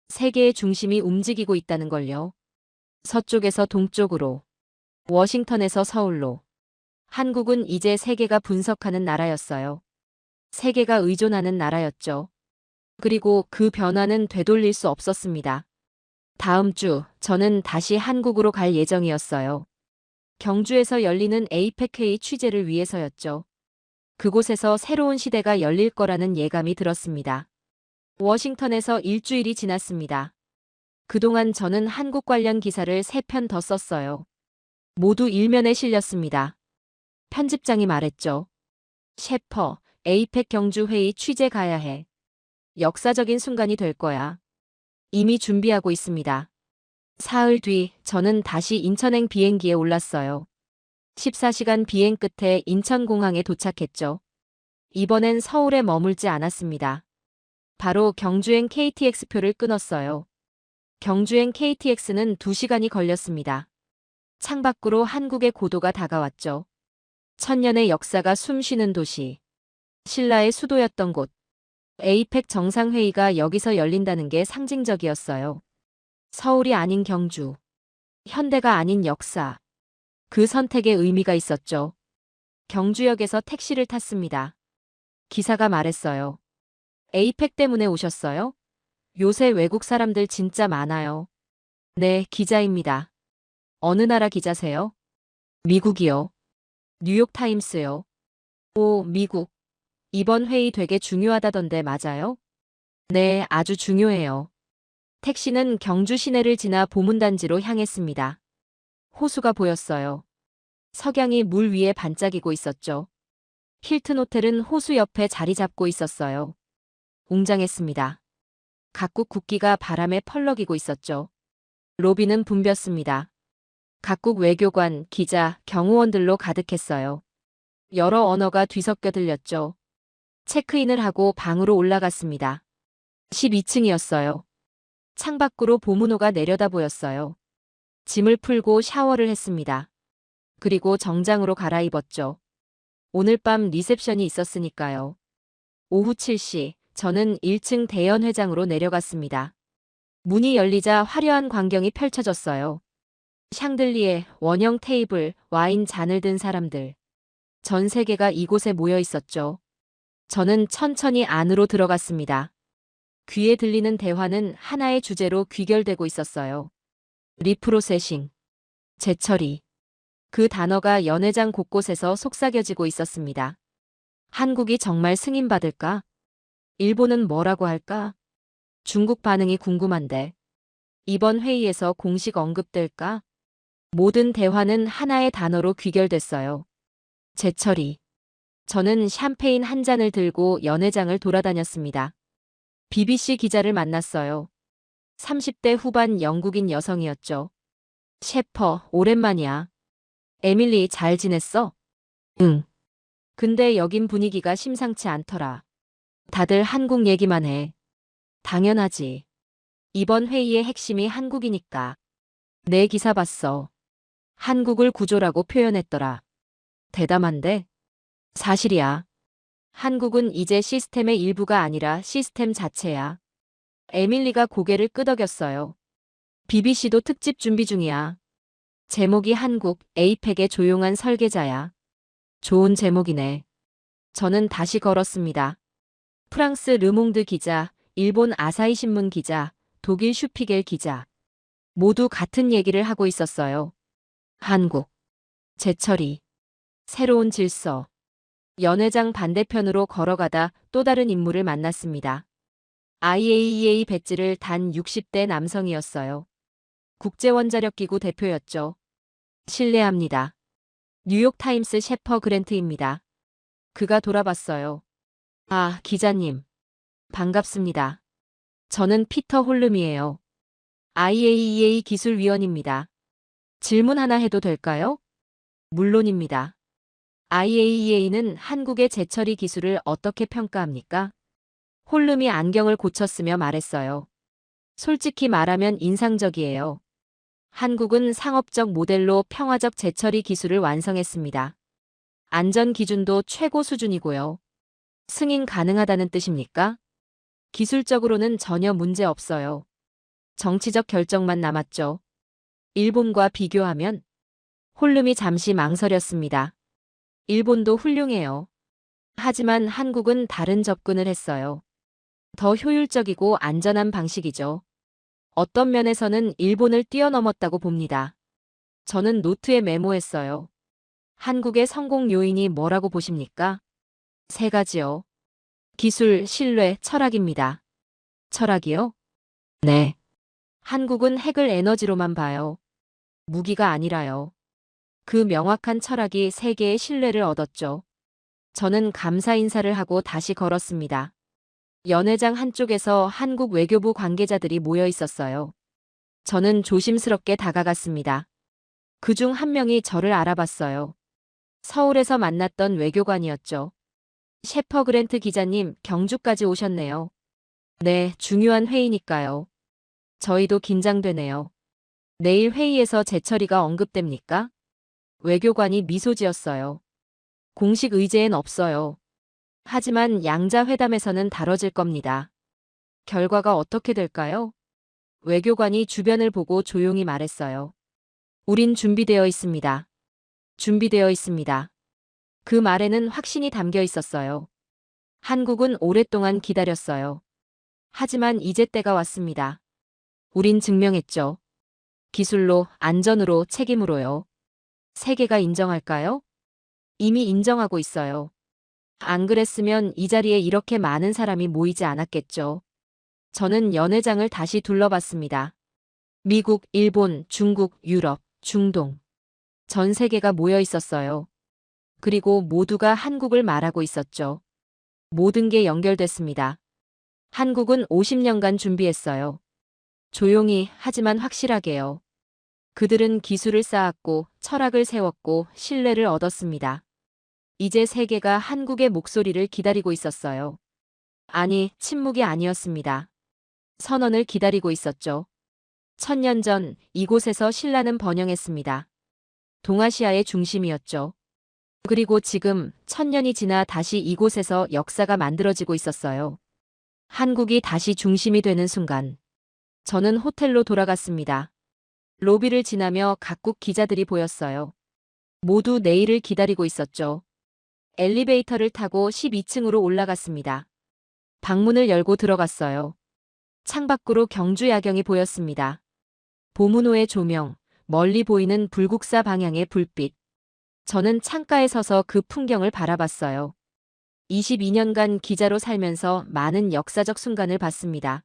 세계의 중심이 움직이고 있다는 걸요. 서쪽에서 동쪽으로, 워싱턴에서 서울로. 한국은 이제 세계가 분석하는 나라였어요. 세계가 의존하는 나라였죠. 그리고 그 변화는 되돌릴 수 없었습니다. 다음 주 저는 다시 한국으로 갈 예정이었어요. 경주에서 열리는 에이펙 회의 취재를 위해서였죠. 그곳에서 새로운 시대가 열릴 거라는 예감이 들었습니다. 워싱턴에서 일주일이 지났습니다. 그동안 저는 한국 관련 기사를 3편 더 썼어요. 모두 일면에 실렸습니다. 편집장이 말했죠. 셰퍼, 에이펙 경주 회의 취재 가야 해. 역사적인 순간이 될 거야. 이미 준비하고 있습니다. 사흘 뒤 저는 다시 인천행 비행기에 올랐어요. 14시간 비행 끝에 인천공항에 도착했죠. 이번엔 서울에 머물지 않았습니다. 바로 경주행 KTX표를 끊었어요. 경주행 KTX는 2시간이 걸렸습니다. 창밖으로 한국의 고도가 다가왔죠. 천년의 역사가 숨쉬는 도시. 신라의 수도였던 곳. 에이펙 정상회의가 여기서 열린다는 게 상징적이었어요. 서울이 아닌 경주. 현대가 아닌 역사. 그 선택에 의미가 있었죠. 경주역에서 택시를 탔습니다. 기사가 말했어요. 에이펙 때문에 오셨어요? 요새 외국 사람들 진짜 많아요. 네, 기자입니다. 어느 나라 기자세요? 미국이요. 뉴욕타임스요. 오, 미국. 이번 회의 되게 중요하다던데 맞아요? 네, 아주 중요해요. 택시는 경주 시내를 지나 보문단지로 향했습니다. 호수가 보였어요. 석양이 물 위에 반짝이고 있었죠. 힐튼 호텔은 호수 옆에 자리 잡고 있었어요. 웅장했습니다. 각국 국기가 바람에 펄럭이고 있었죠. 로비는 붐볐습니다. 각국 외교관, 기자, 경호원들로 가득했어요. 여러 언어가 뒤섞여 들렸죠. 체크인을 하고 방으로 올라갔습니다. 12층이었어요. 창밖으로 보문호가 내려다 보였어요. 짐을 풀고 샤워를 했습니다. 그리고 정장으로 갈아입었죠. 오늘 밤 리셉션이 있었으니까요. 오후 7시, 저는 1층 대연 회장으로 내려갔습니다. 문이 열리자 화려한 광경이 펼쳐졌어요. 샹들리에, 원형 테이블, 와인 잔을 든 사람들. 전 세계가 이곳에 모여 있었죠. 저는 천천히 안으로 들어갔습니다. 귀에 들리는 대화는 하나의 주제로 귀결되고 있었어요. 리프로세싱. 재처리. 그 단어가 연회장 곳곳에서 속삭여지고 있었습니다. 한국이 정말 승인받을까? 일본은 뭐라고 할까? 중국 반응이 궁금한데. 이번 회의에서 공식 언급될까? 모든 대화는 하나의 단어로 귀결됐어요. 재처리. 저는 샴페인 한 잔을 들고 연회장을 돌아다녔습니다. BBC 기자를 만났어요. 30대 후반 영국인 여성이었죠. 셰퍼, 오랜만이야. 에밀리 잘 지냈어? 응. 근데 여긴 분위기가 심상치 않더라. 다들 한국 얘기만 해. 당연하지. 이번 회의의 핵심이 한국이니까. 내 기사 봤어. 한국을 구조라고 표현했더라. 대담한데? 사실이야. 한국은 이제 시스템의 일부가 아니라 시스템 자체야. 에밀리가 고개를 끄덕였어요. BBC도 특집 준비 중이야. 제목이 한국, 에이펙의 조용한 설계자야. 좋은 제목이네. 저는 다시 걸었습니다. 프랑스 르몽드 기자, 일본 아사히 신문 기자, 독일 슈피겔 기자. 모두 같은 얘기를 하고 있었어요. 한국. 재처리. 새로운 질서. 연회장 반대편으로 걸어가다 또 다른 인물을 만났습니다. IAEA 배지를 단 60대 남성이었어요. 국제원자력기구 대표였죠. 신뢰합니다. 뉴욕타임스 셰퍼 그랜트입니다. 그가 돌아봤어요. 아, 기자님. 반갑습니다. 저는 피터 홀름이에요. IAEA 기술위원입니다. 질문 하나 해도 될까요? 물론입니다. IAEA는 한국의 재처리 기술을 어떻게 평가합니까? 홀름이 안경을 고쳤으며 말했어요. 솔직히 말하면 인상적이에요. 한국은 상업적 모델로 평화적 재처리 기술을 완성했습니다. 안전 기준도 최고 수준이고요. 승인 가능하다는 뜻입니까? 기술적으로는 전혀 문제 없어요. 정치적 결정만 남았죠. 일본과 비교하면? 홀름이 잠시 망설였습니다. 일본도 훌륭해요. 하지만 한국은 다른 접근을 했어요. 더 효율적이고 안전한 방식이죠. 어떤 면에서는 일본을 뛰어넘었다고 봅니다. 저는 노트에 메모했어요. 한국의 성공 요인이 뭐라고 보십니까? 세 가지요. 기술, 신뢰, 철학입니다. 철학이요? 네. 한국은 핵을 에너지로만 봐요. 무기가 아니라요. 그 명확한 철학이 세계의 신뢰를 얻었죠. 저는 감사 인사를 하고 다시 걸었습니다. 연회장 한쪽에서 한국 외교부 관계자들이 모여 있었어요. 저는 조심스럽게 다가갔습니다. 그중 한 명이 저를 알아봤어요. 서울에서 만났던 외교관이었죠. 셰퍼 그랜트 기자님, 경주까지 오셨네요. 네, 중요한 회의니까요. 저희도 긴장되네요. 내일 회의에서 제 처리가 언급됩니까? 외교관이 미소 지었어요. 공식 의제엔 없어요. 하지만 양자 회담에서는 다뤄질 겁니다. 결과가 어떻게 될까요? 외교관이 주변을 보고 조용히 말했어요. 우린 준비되어 있습니다. 준비되어 있습니다. 그 말에는 확신이 담겨 있었어요. 한국은 오랫동안 기다렸어요. 하지만 이제 때가 왔습니다. 우린 증명했죠. 기술로, 안전으로, 책임으로요. 세계가 인정할까요? 이미 인정하고 있어요. 안 그랬으면 이 자리에 이렇게 많은 사람이 모이지 않았겠죠. 저는 연회장을 다시 둘러봤습니다. 미국, 일본, 중국, 유럽, 중동. 전 세계가 모여 있었어요. 그리고 모두가 한국을 말하고 있었죠. 모든 게 연결됐습니다. 한국은 50년간 준비했어요. 조용히 하지만 확실하게요. 그들은 기술을 쌓았고 철학을 세웠고 신뢰를 얻었습니다. 이제 세계가 한국의 목소리를 기다리고 있었어요. 아니, 침묵이 아니었습니다. 선언을 기다리고 있었죠. 1000년 전 이곳에서 신라는 번영했습니다. 동아시아의 중심이었죠. 그리고 지금 1000년이 지나 다시 이곳에서 역사가 만들어지고 있었어요. 한국이 다시 중심이 되는 순간. 저는 호텔로 돌아갔습니다. 로비를 지나며 각국 기자들이 보였어요. 모두 내일을 기다리고 있었죠. 엘리베이터를 타고 12층으로 올라갔습니다. 방문을 열고 들어갔어요. 창밖으로 경주 야경이 보였습니다. 보문호의 조명, 멀리 보이는 불국사 방향의 불빛. 저는 창가에 서서 그 풍경을 바라봤어요. 22년간 기자로 살면서 많은 역사적 순간을 봤습니다.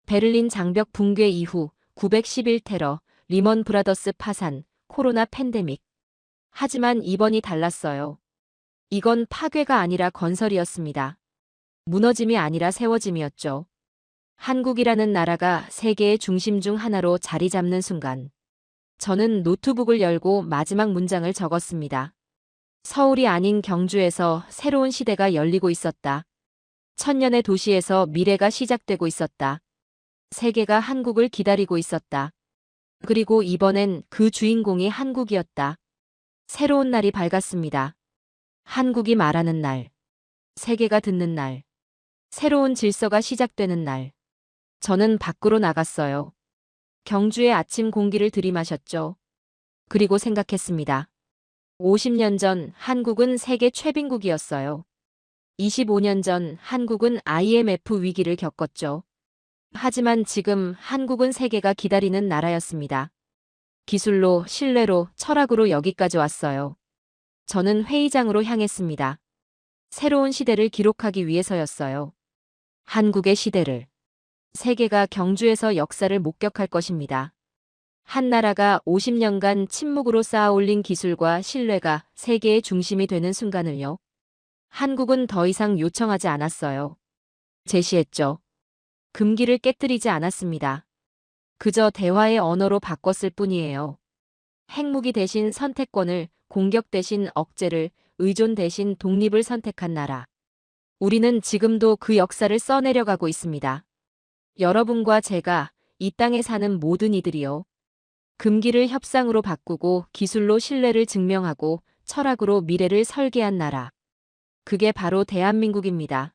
베를린 장벽 붕괴 이후 911 테러, 리먼 브라더스 파산, 코로나 팬데믹. 하지만 이번이 달랐어요. 이건 파괴가 아니라 건설이었습니다. 무너짐이 아니라 세워짐이었죠. 한국이라는 나라가 세계의 중심 중 하나로 자리 잡는 순간. 저는 노트북을 열고 마지막 문장을 적었습니다. 서울이 아닌 경주에서 새로운 시대가 열리고 있었다. 1000년의 도시에서 미래가 시작되고 있었다. 세계가 한국을 기다리고 있었다. 그리고 이번엔 그 주인공이 한국이었다. 새로운 날이 밝았습니다. 한국이 말하는 날. 세계가 듣는 날. 새로운 질서가 시작되는 날. 저는 밖으로 나갔어요. 경주의 아침 공기를 들이마셨죠. 그리고 생각했습니다. 50년 전 한국은 세계 최빈국이었어요. 25년 전 한국은 IMF 위기를 겪었죠. 하지만 지금 한국은 세계가 기다리는 나라였습니다. 기술로, 신뢰로, 철학으로 여기까지 왔어요. 저는 회의장으로 향했습니다. 새로운 시대를 기록하기 위해서였어요. 한국의 시대를. 세계가 경주에서 역사를 목격할 것입니다. 한 나라가 50년간 침묵으로 쌓아 올린 기술과 신뢰가 세계의 중심이 되는 순간을요. 한국은 더 이상 요청하지 않았어요. 제시했죠. 금기를 깨뜨리지 않았습니다. 그저 대화의 언어로 바꿨을 뿐이에요. 핵무기 대신 선택권을, 공격 대신 억제를, 의존 대신 독립을 선택한 나라. 우리는 지금도 그 역사를 써내려가고 있습니다. 여러분과 제가, 이 땅에 사는 모든 이들이요. 금기를 협상으로 바꾸고 기술로 신뢰를 증명하고 철학으로 미래를 설계한 나라. 그게 바로 대한민국입니다.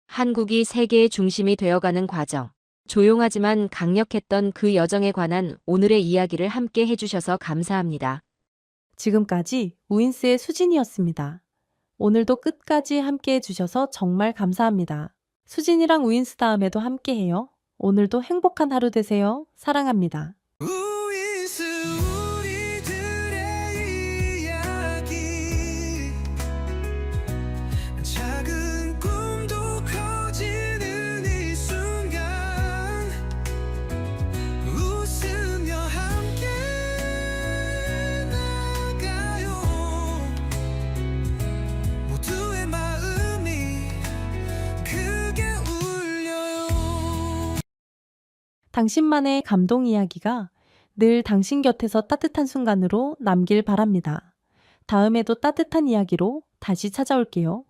한국이 세계의 중심이 되어가는 과정. 조용하지만 강력했던 그 여정에 관한 오늘의 이야기를 함께 해주셔서 감사합니다. 지금까지 우인스의 수진이었습니다. 오늘도 끝까지 함께 해주셔서 정말 감사합니다. 수진이랑 우인스 다음에도 함께 해요. 오늘도 행복한 하루 되세요. 사랑합니다. 우이스 우리들의 이야기 작은 꿈도 커지는 이 순간 웃으며 함께 나가요 모두의 마음이 크게 울려요. 당신만의 감동 이야기가 늘 당신 곁에서 따뜻한 순간으로 남길 바랍니다. 다음에도 따뜻한 이야기로 다시 찾아올게요.